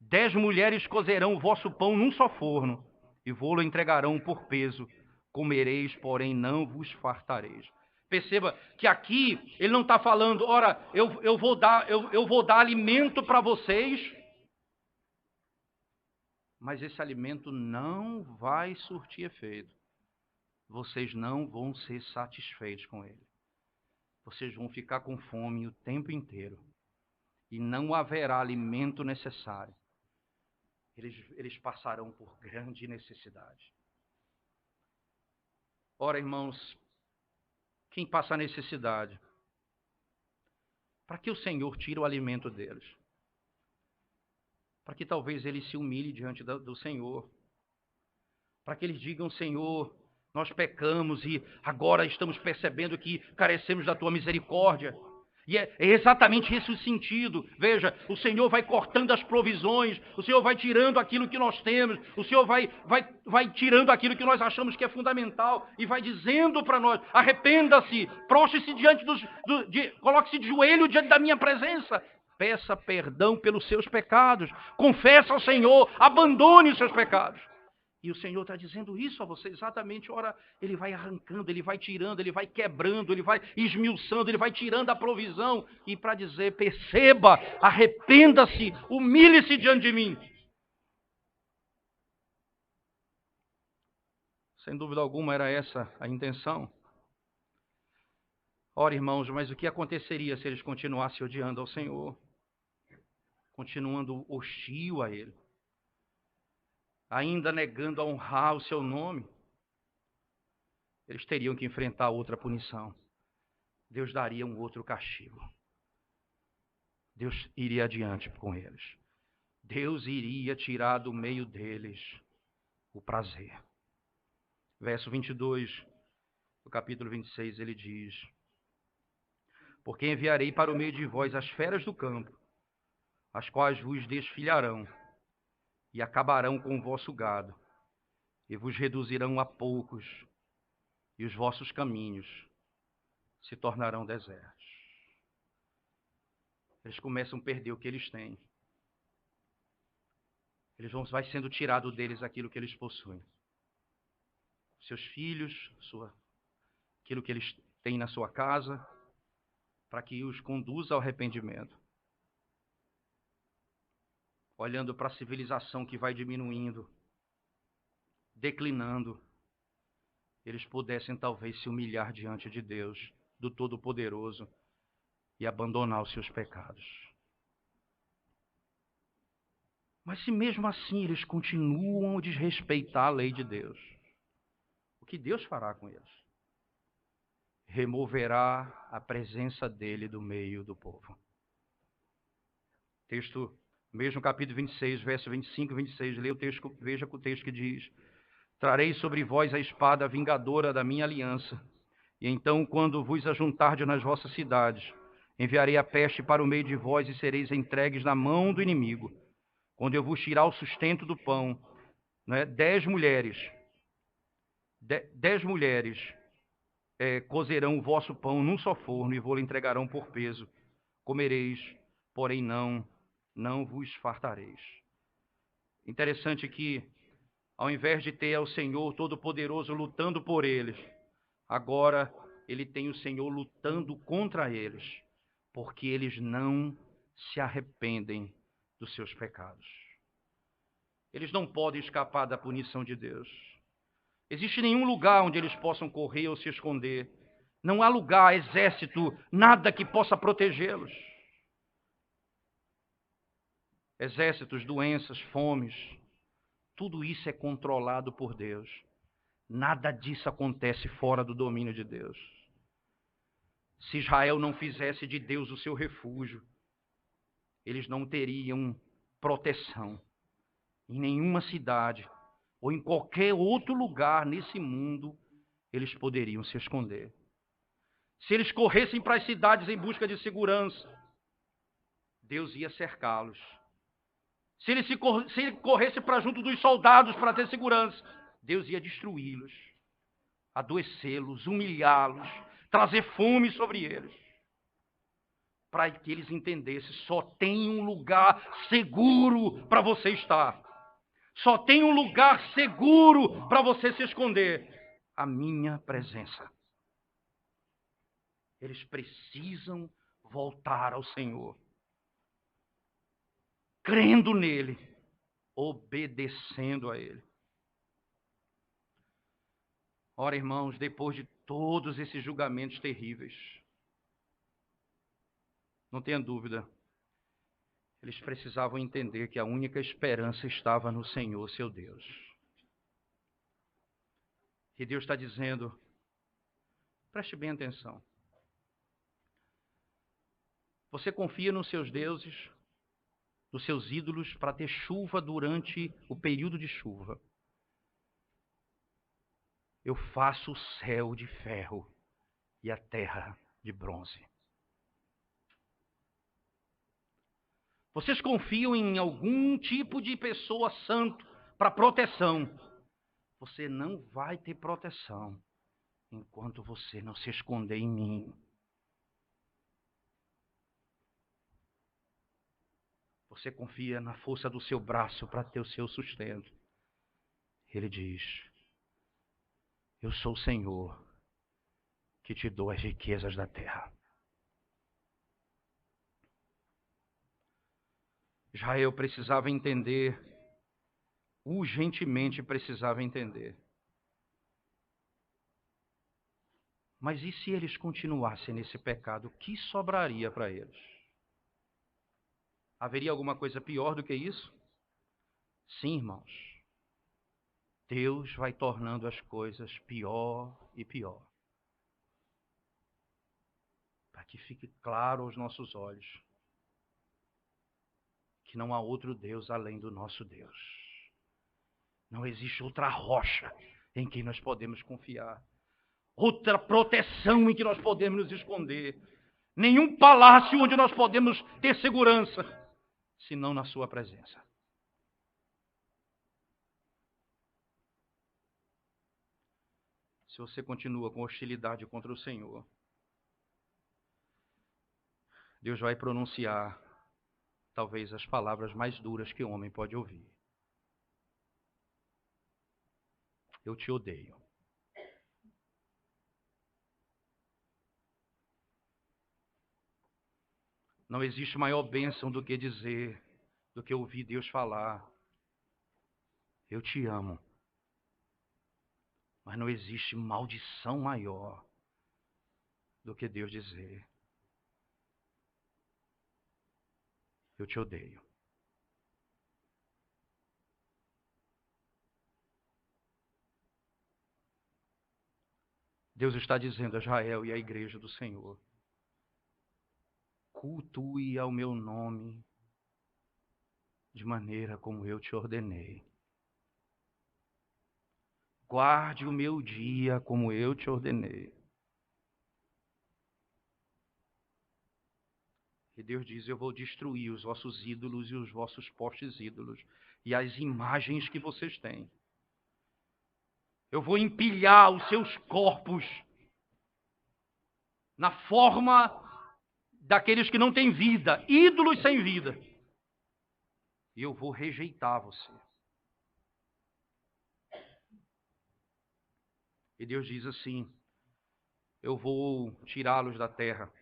10 mulheres cozerão o vosso pão num só forno, e vô-lo entregarão por peso. Comereis, porém não vos fartareis. Perceba que aqui ele não está falando, ora, eu vou dar alimento para vocês, mas esse alimento não vai surtir efeito. Vocês não vão ser satisfeitos com ele. Vocês vão ficar com fome o tempo inteiro. E não haverá alimento necessário. Eles passarão por grande necessidade. Ora, irmãos, quem passa necessidade? Para que o Senhor tire o alimento deles? Para que talvez eles se humilhem diante do Senhor. Para que eles digam, Senhor, nós pecamos e agora estamos percebendo que carecemos da tua misericórdia. E é exatamente esse o sentido. Veja, o Senhor vai cortando as provisões, o Senhor vai tirando aquilo que nós temos, o Senhor vai tirando aquilo que nós achamos que é fundamental e vai dizendo para nós, arrependa-se, prostre-se coloque-se de joelho diante da minha presença, peça perdão pelos seus pecados, confessa ao Senhor, abandone os seus pecados. E o Senhor está dizendo isso a você exatamente. Ora, Ele vai arrancando, Ele vai tirando, Ele vai quebrando, Ele vai esmiuçando, Ele vai tirando a provisão. E para dizer, perceba, arrependa-se, humilhe-se diante de mim. Sem dúvida alguma era essa a intenção. Ora, irmãos, mas o que aconteceria se eles continuassem odiando ao Senhor? Continuando hostil a Ele? Ainda negando a honrar o seu nome? Eles teriam que enfrentar outra punição. Deus daria um outro castigo. Deus iria adiante com eles. Deus iria tirar do meio deles o prazer. Verso 22, do capítulo 26, ele diz, porque enviarei para o meio de vós as feras do campo, as quais vos desfilharão, e acabarão com o vosso gado, e vos reduzirão a poucos, e os vossos caminhos se tornarão desertos. Eles começam a perder o que eles têm. Vai sendo tirado deles aquilo que eles possuem. Seus filhos, aquilo que eles têm na sua casa, para que os conduza ao arrependimento. Olhando para a civilização que vai diminuindo, declinando, eles pudessem talvez se humilhar diante de Deus, do Todo-Poderoso, e abandonar os seus pecados. Mas se mesmo assim eles continuam a desrespeitar a lei de Deus, o que Deus fará com eles? Removerá a presença dele do meio do povo. O texto Mesmo capítulo 26, verso 25 e 26, leia o texto, veja o texto que diz: trarei sobre vós a espada vingadora da minha aliança, e então, quando vos ajuntardes nas vossas cidades, enviarei a peste para o meio de vós e sereis entregues na mão do inimigo. Quando eu vos tirar o sustento do pão, né, 10 mulheres cozerão o vosso pão num só forno e vos entregarão por peso. Comereis, porém não vos fartareis. Interessante que, ao invés de ter o Senhor Todo-Poderoso lutando por eles, agora ele tem o Senhor lutando contra eles, porque eles não se arrependem dos seus pecados. Eles não podem escapar da punição de Deus. Existe nenhum lugar onde eles possam correr ou se esconder. Não há lugar, exército, nada que possa protegê-los. Exércitos, doenças, fomes, tudo isso é controlado por Deus. Nada disso acontece fora do domínio de Deus. Se Israel não fizesse de Deus o seu refúgio, eles não teriam proteção em nenhuma cidade ou em qualquer outro lugar nesse mundo. Eles poderiam se esconder. Se eles corressem para as cidades em busca de segurança, Deus ia cercá-los. Se ele corresse para junto dos soldados para ter segurança, Deus ia destruí-los, adoecê-los, humilhá-los, trazer fome sobre eles, para que eles entendessem: só tem um lugar seguro para você estar. Só tem um lugar seguro para você se esconder: a minha presença. Eles precisam voltar ao Senhor, crendo nele, obedecendo a ele. Ora, irmãos, depois de todos esses julgamentos terríveis, não tenha dúvida, eles precisavam entender que a única esperança estava no Senhor, seu Deus. E Deus está dizendo, preste bem atenção. Você confia nos seus deuses, nos seus ídolos, para ter chuva durante o período de chuva. Eu faço o céu de ferro e a terra de bronze. Vocês confiam em algum tipo de pessoa santo para proteção. Você não vai ter proteção enquanto você não se esconder em mim. Você confia na força do seu braço para ter o seu sustento. Ele diz: eu sou o Senhor que te dou as riquezas da terra. Israel precisava entender, urgentemente precisava entender. Mas e se eles continuassem nesse pecado, o que sobraria para eles? Haveria alguma coisa pior do que isso? Sim, irmãos. Deus vai tornando as coisas pior e pior. Para que fique claro aos nossos olhos que não há outro Deus além do nosso Deus. Não existe outra rocha em que nós podemos confiar. Outra proteção em que nós podemos nos esconder. Nenhum palácio onde nós podemos ter segurança, senão na sua presença. Se você continua com hostilidade contra o Senhor, Deus vai pronunciar talvez as palavras mais duras que o homem pode ouvir. Eu te odeio. Não existe maior bênção do que ouvir Deus falar: eu te amo. Mas não existe maldição maior do que Deus dizer: eu te odeio. Deus está dizendo a Israel e à igreja do Senhor: cultue ao meu nome de maneira como eu te ordenei. Guarde o meu dia como eu te ordenei. E Deus diz, eu vou destruir os vossos ídolos e os vossos postes ídolos e as imagens que vocês têm. Eu vou empilhar os seus corpos na forma daqueles que não têm vida, ídolos sem vida. E eu vou rejeitar você. E Deus diz assim, eu vou tirá-los da terra.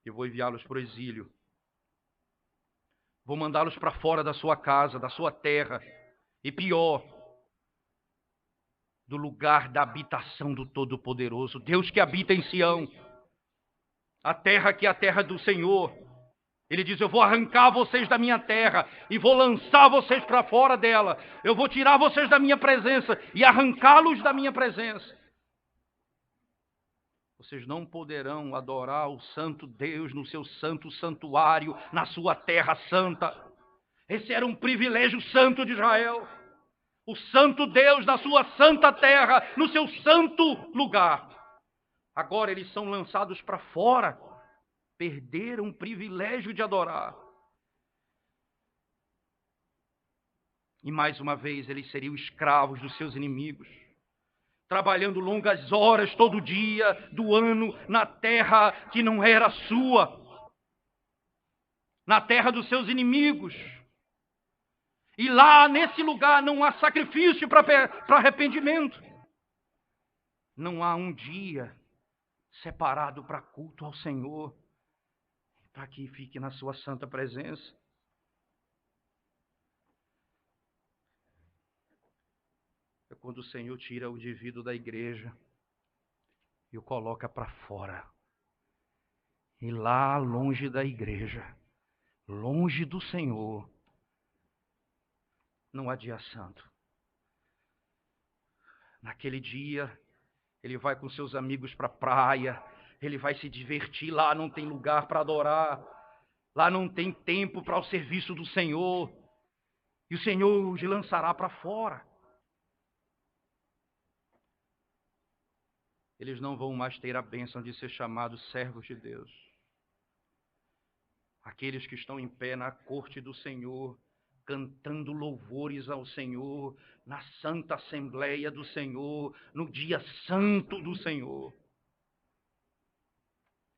Eu vou enviá-los para o exílio. Vou mandá-los para fora da sua casa, da sua terra. E pior, do lugar da habitação do Todo-Poderoso. Deus que habita em Sião. A terra que é a terra do Senhor. Ele diz, eu vou arrancar vocês da minha terra e vou lançar vocês para fora dela. Eu vou tirar vocês da minha presença e arrancá-los da minha presença. Vocês não poderão adorar o santo Deus no seu santo santuário, na sua terra santa. Esse era um privilégio santo de Israel. O santo Deus na sua santa terra, no seu santo lugar. Agora eles são lançados para fora. Perderam o privilégio de adorar. E mais uma vez eles seriam escravos dos seus inimigos. Trabalhando longas horas todo dia do ano na terra que não era sua. Na terra dos seus inimigos. E lá nesse lugar não há sacrifício para arrependimento. Não há um dia separado para culto ao Senhor. Para que fique na sua santa presença. É quando o Senhor tira o indivíduo da igreja e o coloca para fora. E lá longe da igreja, longe do Senhor, não há dia santo. Naquele dia, ele vai com seus amigos para a praia, ele vai se divertir, lá não tem lugar para adorar, lá não tem tempo para o serviço do Senhor, e o Senhor os lançará para fora. Eles não vão mais ter a bênção de ser chamados servos de Deus. Aqueles que estão em pé na corte do Senhor, cantando louvores ao Senhor, na santa assembleia do Senhor, no dia santo do Senhor.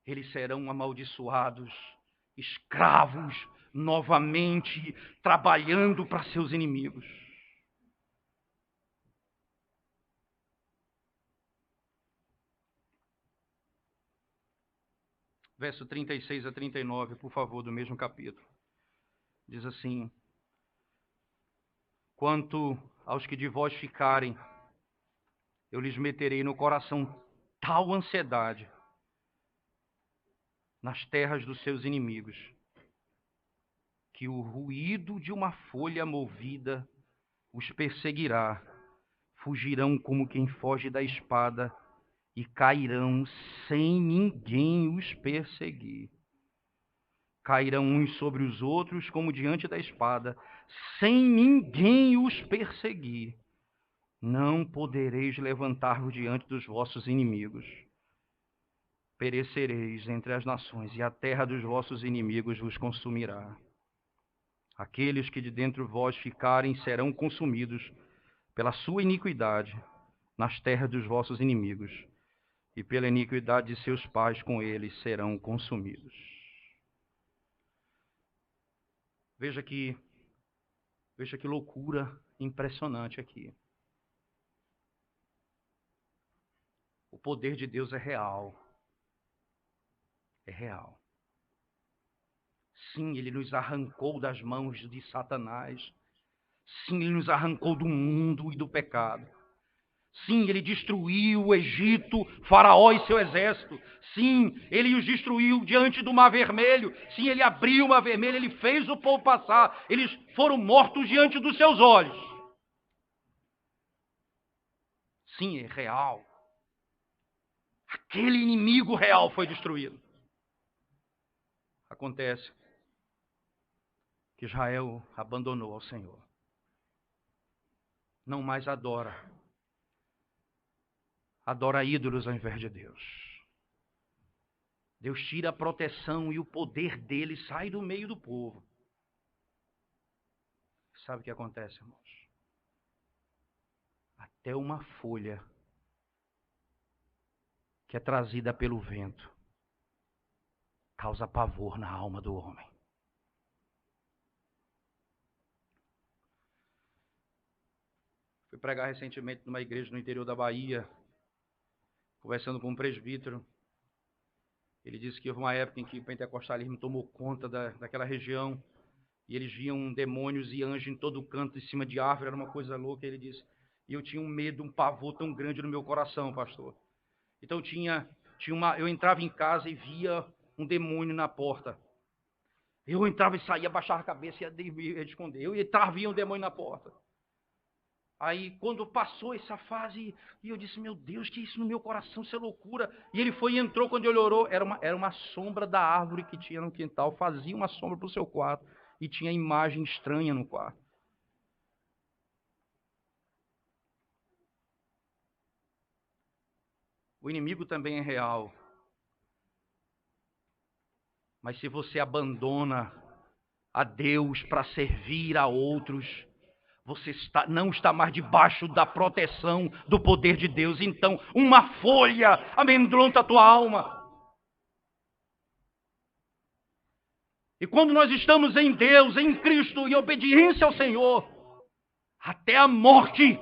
Eles serão amaldiçoados, escravos, novamente, trabalhando para seus inimigos. Verso 36 a 39, por favor, do mesmo capítulo. Diz assim, quanto aos que de vós ficarem, eu lhes meterei no coração tal ansiedade nas terras dos seus inimigos, que o ruído de uma folha movida os perseguirá, fugirão como quem foge da espada e cairão sem ninguém os perseguir. Cairão uns sobre os outros como diante da espada, sem ninguém os perseguir. Não podereis levantar-vos diante dos vossos inimigos. Perecereis entre as nações, e a terra dos vossos inimigos vos consumirá. Aqueles que de dentro de vós ficarem serão consumidos pela sua iniquidade nas terras dos vossos inimigos, e pela iniquidade de seus pais com eles serão consumidos. Veja que loucura impressionante aqui. O poder de Deus é real. É real. Sim, ele nos arrancou das mãos de Satanás. Sim, ele nos arrancou do mundo e do pecado. Sim, ele destruiu o Egito, Faraó e seu exército. Sim, ele os destruiu diante do Mar Vermelho. Sim, ele abriu o Mar Vermelho, ele fez o povo passar. Eles foram mortos diante dos seus olhos. Sim, é real. Aquele inimigo real foi destruído. Acontece Israel abandonou ao Senhor. Não mais adora. Adora ídolos ao invés de Deus. Deus tira a proteção e o poder dele sai do meio do povo. Sabe o que acontece, irmãos? Até uma folha que é trazida pelo vento causa pavor na alma do homem. Fui pregar recentemente numa igreja no interior da Bahia, conversando com um presbítero. Ele disse que houve uma época em que o pentecostalismo tomou conta daquela região e eles viam demônios e anjos em todo canto, em cima de árvore, era uma coisa louca. Ele disse, e eu tinha um medo, um pavor tão grande no meu coração, pastor. Então eu entrava em casa e via um demônio na porta. Eu entrava e saía, baixava a cabeça e ia esconder. Eu entrava e via um demônio na porta. Aí, quando passou essa fase, e eu disse, meu Deus, que isso no meu coração, isso é loucura. E ele foi e entrou, quando ele orou, era uma sombra da árvore que tinha no quintal, fazia uma sombra para o seu quarto, e tinha imagem estranha no quarto. O inimigo também é real. Mas se você abandona a Deus para servir a outros, você não está mais debaixo da proteção do poder de Deus. Então, uma folha amedronta a tua alma. E quando nós estamos em Deus, em Cristo, em obediência ao Senhor, até a morte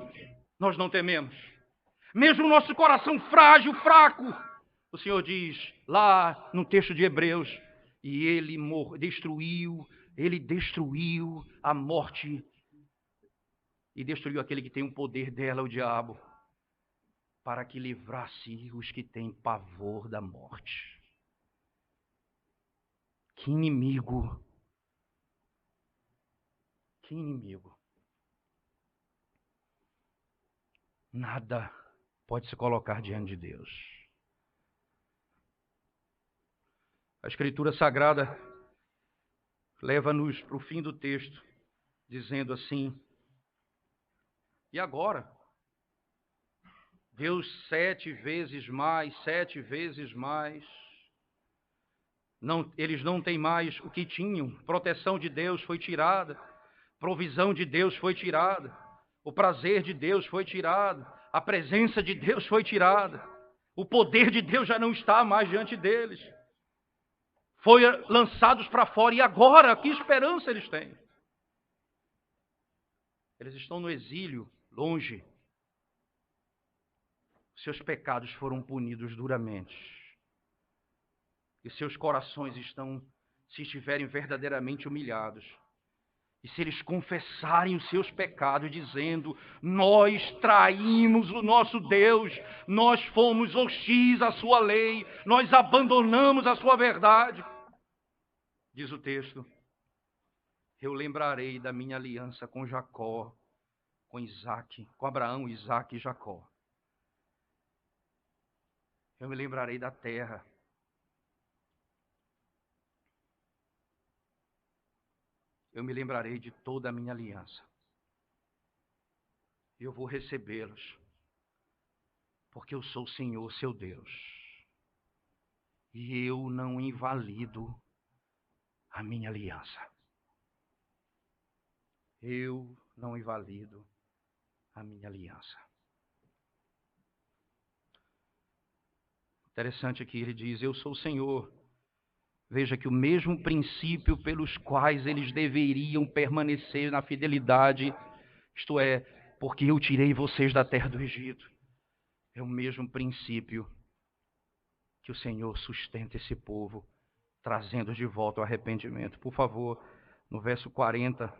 nós não tememos. Mesmo o nosso coração frágil, fraco, o Senhor diz lá no texto de Hebreus, e ele destruiu a morte e destruiu aquele que tem o poder dela, o diabo, para que livrasse os que têm pavor da morte. Que inimigo! Que inimigo! Nada pode se colocar diante de Deus. A Escritura Sagrada leva-nos para o fim do texto, dizendo assim, e agora? Deus 7 vezes mais, eles não têm mais o que tinham, proteção de Deus foi tirada, provisão de Deus foi tirada, o prazer de Deus foi tirado, a presença de Deus foi tirada, o poder de Deus já não está mais diante deles, foi lançados para fora, e agora, que esperança eles têm? Eles estão no exílio, longe. Seus pecados foram punidos duramente. E seus corações estão, se estiverem verdadeiramente humilhados, e se eles confessarem os seus pecados, dizendo, nós traímos o nosso Deus, nós fomos hostis à sua lei, nós abandonamos a sua verdade, diz o texto, eu lembrarei da minha aliança com Jacó, com Isaac, com Abraão, Isaac e Jacó. Eu me lembrarei da terra. Eu me lembrarei de toda a minha aliança. Eu vou recebê-los, porque eu sou o Senhor, seu Deus. E eu não invalido a minha aliança. Eu não invalido a minha aliança. Interessante aqui, ele diz, eu sou o Senhor. Veja que o mesmo princípio pelos quais eles deveriam permanecer na fidelidade, isto é, porque eu tirei vocês da terra do Egito, é o mesmo princípio que o Senhor sustenta esse povo, trazendo de volta o arrependimento. Por favor, no verso 40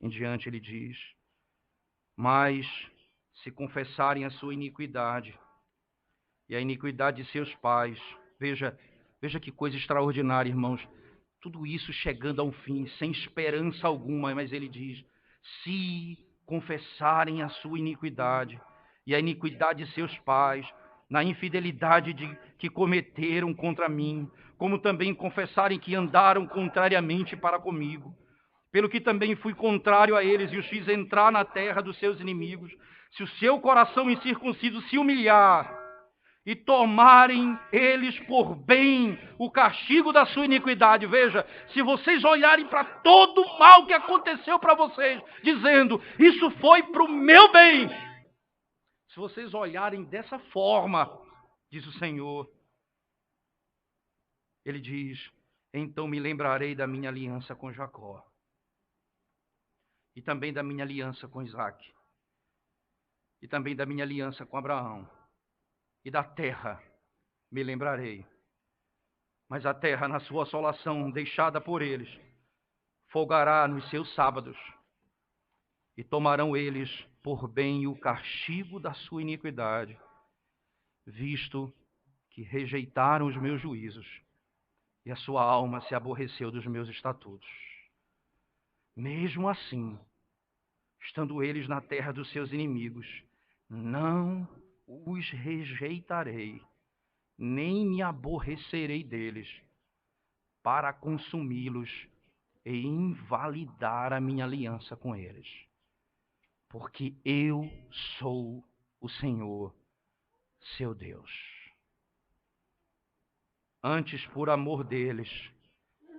em diante ele diz, mas se confessarem a sua iniquidade e a iniquidade de seus pais, veja que coisa extraordinária, irmãos, tudo isso chegando ao fim, sem esperança alguma, mas ele diz, se confessarem a sua iniquidade e a iniquidade de seus pais, na infidelidade que cometeram contra mim, como também confessarem que andaram contrariamente para comigo, pelo que também fui contrário a eles e os fiz entrar na terra dos seus inimigos, se o seu coração incircunciso se humilhar e tomarem eles por bem o castigo da sua iniquidade. Veja, se vocês olharem para todo o mal que aconteceu para vocês, dizendo, isso foi para o meu bem. Se vocês olharem dessa forma, diz o Senhor, Ele diz, então me lembrarei da minha aliança com Jacó, e também da minha aliança com Isaque, e também da minha aliança com Abraão, e da terra me lembrarei. Mas a terra, na sua assolação deixada por eles, folgará nos seus sábados, e tomarão eles por bem o castigo da sua iniquidade, visto que rejeitaram os meus juízos, e a sua alma se aborreceu dos meus estatutos. Mesmo assim, estando eles na terra dos seus inimigos, não os rejeitarei, nem me aborrecerei deles, para consumi-los e invalidar a minha aliança com eles. Porque eu sou o Senhor, seu Deus. Antes, por amor deles,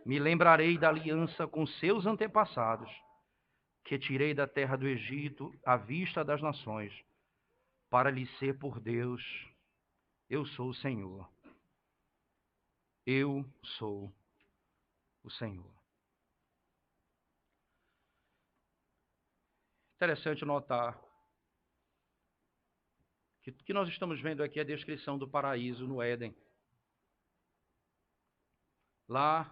me lembrarei da aliança com seus antepassados, que tirei da terra do Egito à vista das nações, para lhes ser por Deus. Eu sou o Senhor. Eu sou o Senhor. Interessante notar que o que nós estamos vendo aqui é a descrição do paraíso no Éden. Lá,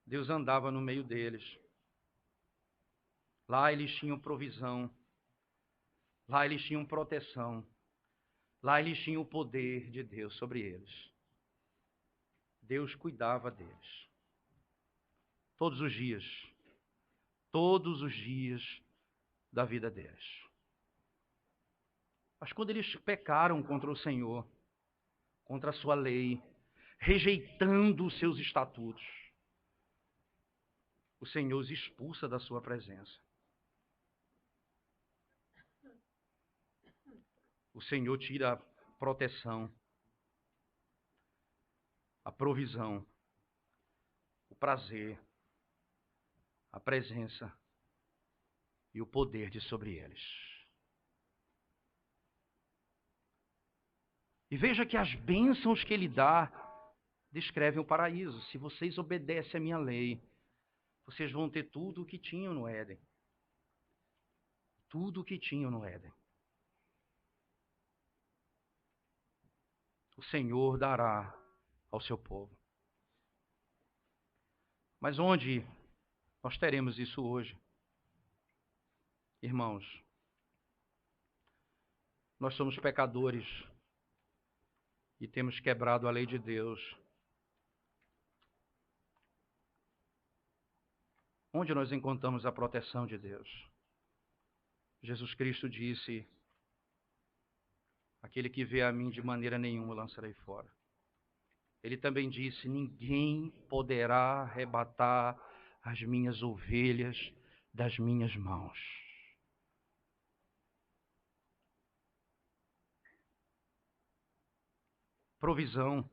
Deus andava no meio deles. Lá eles tinham provisão. Lá eles tinham proteção. Lá eles tinham o poder de Deus sobre eles. Deus cuidava deles. Todos os dias. Todos os dias da vida deles. Mas quando eles pecaram contra o Senhor, contra a sua lei, rejeitando os seus estatutos, o Senhor os expulsa da sua presença. O Senhor tira a proteção, a provisão, o prazer, a presença e o poder de sobre eles. E veja que as bênçãos que ele dá descrevem o paraíso. Se vocês obedecem à minha lei, vocês vão ter tudo o que tinham no Éden. Tudo o que tinham no Éden. O Senhor dará ao seu povo. Mas onde nós teremos isso hoje? Irmãos, nós somos pecadores e temos quebrado a lei de Deus. Onde nós encontramos a proteção de Deus? Jesus Cristo disse, aquele que vê a mim de maneira nenhuma lançarei fora. Ele também disse, ninguém poderá arrebatar as minhas ovelhas das minhas mãos. Provisão.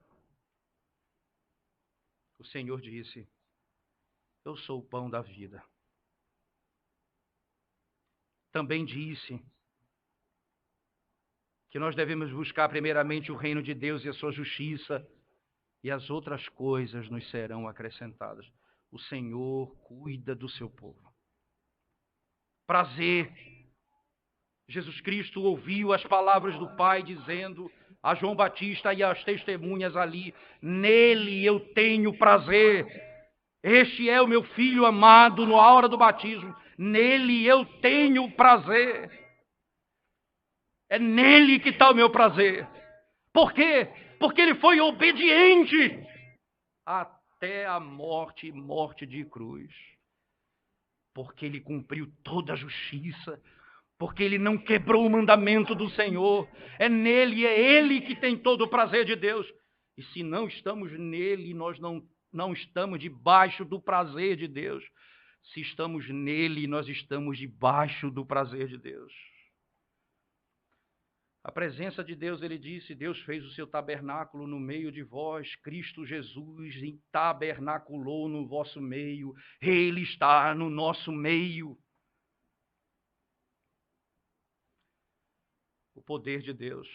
O Senhor disse, eu sou o pão da vida. Também disse que nós devemos buscar primeiramente o reino de Deus e a sua justiça, e as outras coisas nos serão acrescentadas. O Senhor cuida do seu povo. Prazer. Jesus Cristo ouviu as palavras do Pai dizendo a João Batista e às testemunhas ali, nele eu tenho prazer. Este é o meu filho amado na hora do batismo. Nele eu tenho prazer. É nele que está o meu prazer. Por quê? Porque ele foi obediente até a morte, morte de cruz. Porque ele cumpriu toda a justiça. Porque ele não quebrou o mandamento do Senhor. É nele, é ele que tem todo o prazer de Deus. E se não estamos nele, nós não estamos debaixo do prazer de Deus. Se estamos nele, nós estamos debaixo do prazer de Deus. A presença de Deus, ele disse, Deus fez o seu tabernáculo no meio de vós, Cristo Jesus tabernaculou no vosso meio, ele está no nosso meio. O poder de Deus,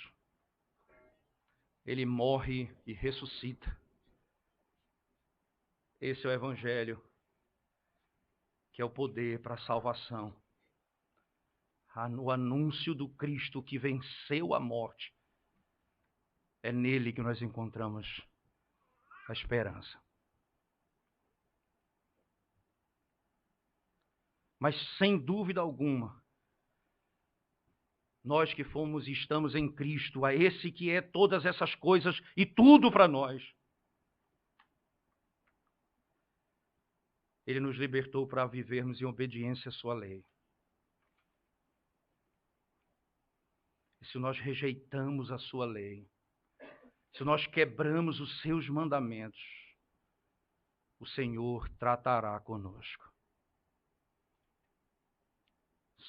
ele morre e ressuscita. Esse é o Evangelho, que é o poder para a salvação. O anúncio do Cristo que venceu a morte. É nele que nós encontramos a esperança. Mas sem dúvida alguma, nós que fomos e estamos em Cristo, a esse que é todas essas coisas e tudo para nós, ele nos libertou para vivermos em obediência à sua lei. E se nós rejeitamos a sua lei, se nós quebramos os seus mandamentos, o Senhor tratará conosco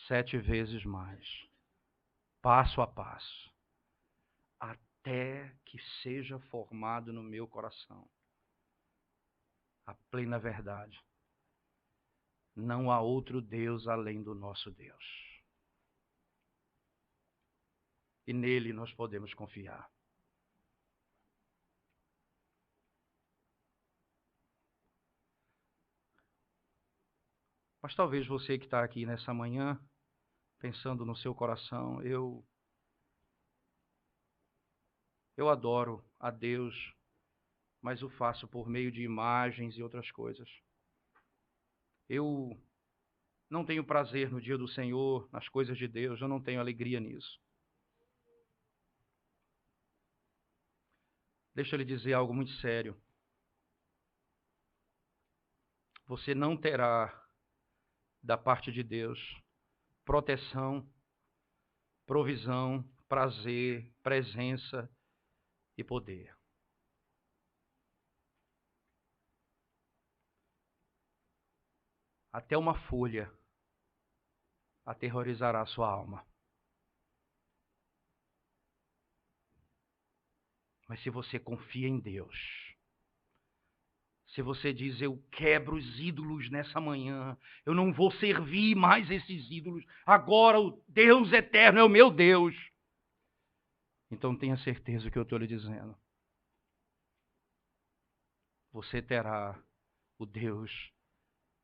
7 vezes mais, passo a passo, até que seja formado no meu coração a plena verdade. Não há outro Deus além do nosso Deus. E nele nós podemos confiar. Mas talvez você que está aqui nessa manhã, pensando no seu coração, eu adoro a Deus, mas o faço por meio de imagens e outras coisas. Eu não tenho prazer no dia do Senhor, nas coisas de Deus, eu não tenho alegria nisso. Deixa eu lhe dizer algo muito sério. Você não terá, da parte de Deus, proteção, provisão, prazer, presença e poder. Até uma folha aterrorizará a sua alma. Mas se você confia em Deus, se você diz, eu quebro os ídolos nessa manhã, eu não vou servir mais esses ídolos, agora o Deus eterno é o meu Deus. Então tenha certeza do que eu estou lhe dizendo. Você terá o Deus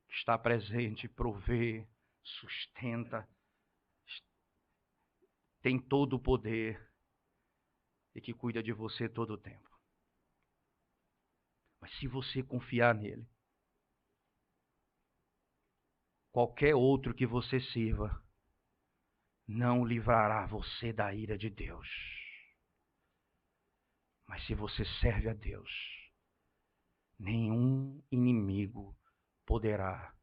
que está presente, provê, sustenta, tem todo o poder e que cuida de você todo o tempo. Mas se você confiar nele, qualquer outro que você sirva não livrará você da ira de Deus. Mas se você serve a Deus, nenhum inimigo poderá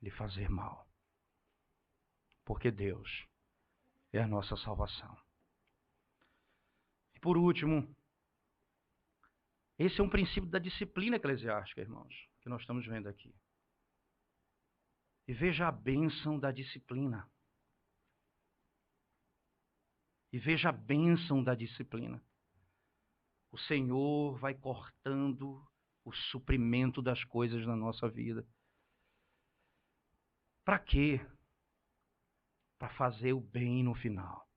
lhe fazer mal. Porque Deus é a nossa salvação. E por último, esse é um princípio da disciplina eclesiástica, irmãos, que nós estamos vendo aqui. E veja a bênção da disciplina. E veja a bênção da disciplina. O Senhor vai cortando o suprimento das coisas na nossa vida. Para quê? Para fazer o bem no final.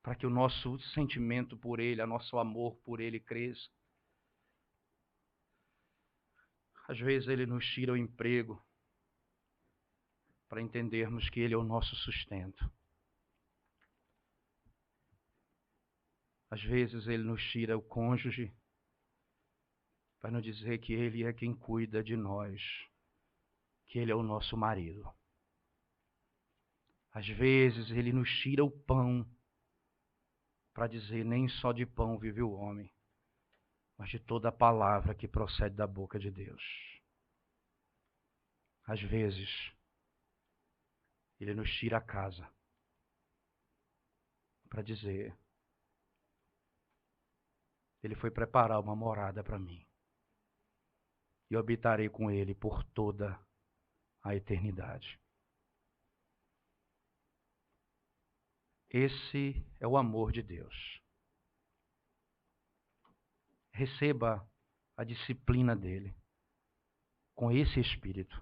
Para que o nosso sentimento por Ele, o nosso amor por Ele cresça. Às vezes Ele nos tira o emprego para entendermos que Ele é o nosso sustento. Às vezes Ele nos tira o cônjuge para nos dizer que Ele é quem cuida de nós, que Ele é o nosso marido. Às vezes Ele nos tira o pão para dizer nem só de pão vive o homem, mas de toda a palavra que procede da boca de Deus. Às vezes Ele nos tira a casa para dizer, Ele foi preparar uma morada para mim. E eu habitarei com ele por toda a eternidade. Esse é o amor de Deus. Receba a disciplina dele com esse espírito.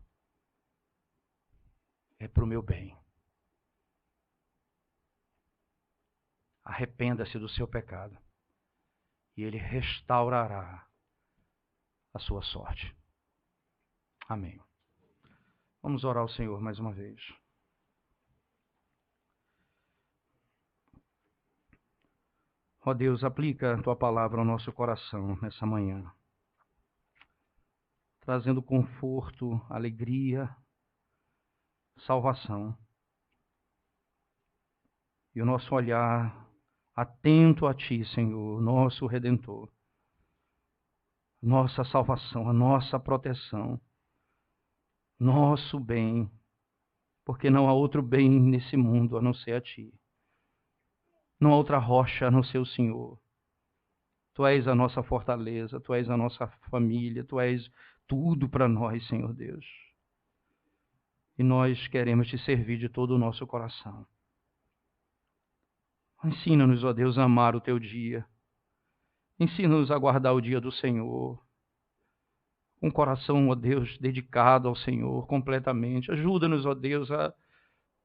É para o meu bem. Arrependa-se do seu pecado e ele restaurará a sua sorte. Amém. Vamos orar ao Senhor mais uma vez. Ó Deus, aplica a tua palavra ao nosso coração nessa manhã, trazendo conforto, alegria, salvação. E o nosso olhar atento a ti, Senhor, nosso Redentor, nossa salvação, a nossa proteção, nosso bem, porque não há outro bem nesse mundo a não ser a ti. Não há outra rocha a não ser o Senhor. Tu és a nossa fortaleza, tu és a nossa família, tu és tudo para nós, Senhor Deus. E nós queremos te servir de todo o nosso coração. Ensina-nos, ó Deus, a amar o teu dia. Ensina-nos a guardar o dia do Senhor. Um coração, ó Deus, dedicado ao Senhor completamente. Ajuda-nos, ó Deus, a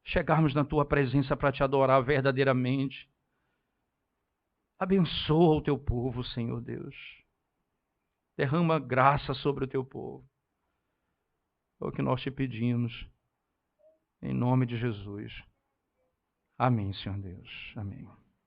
chegarmos na tua presença para te adorar verdadeiramente. Abençoa o teu povo, Senhor Deus. Derrama graça sobre o teu povo. É o que nós te pedimos. Em nome de Jesus. Amém, Senhor Deus. Amém.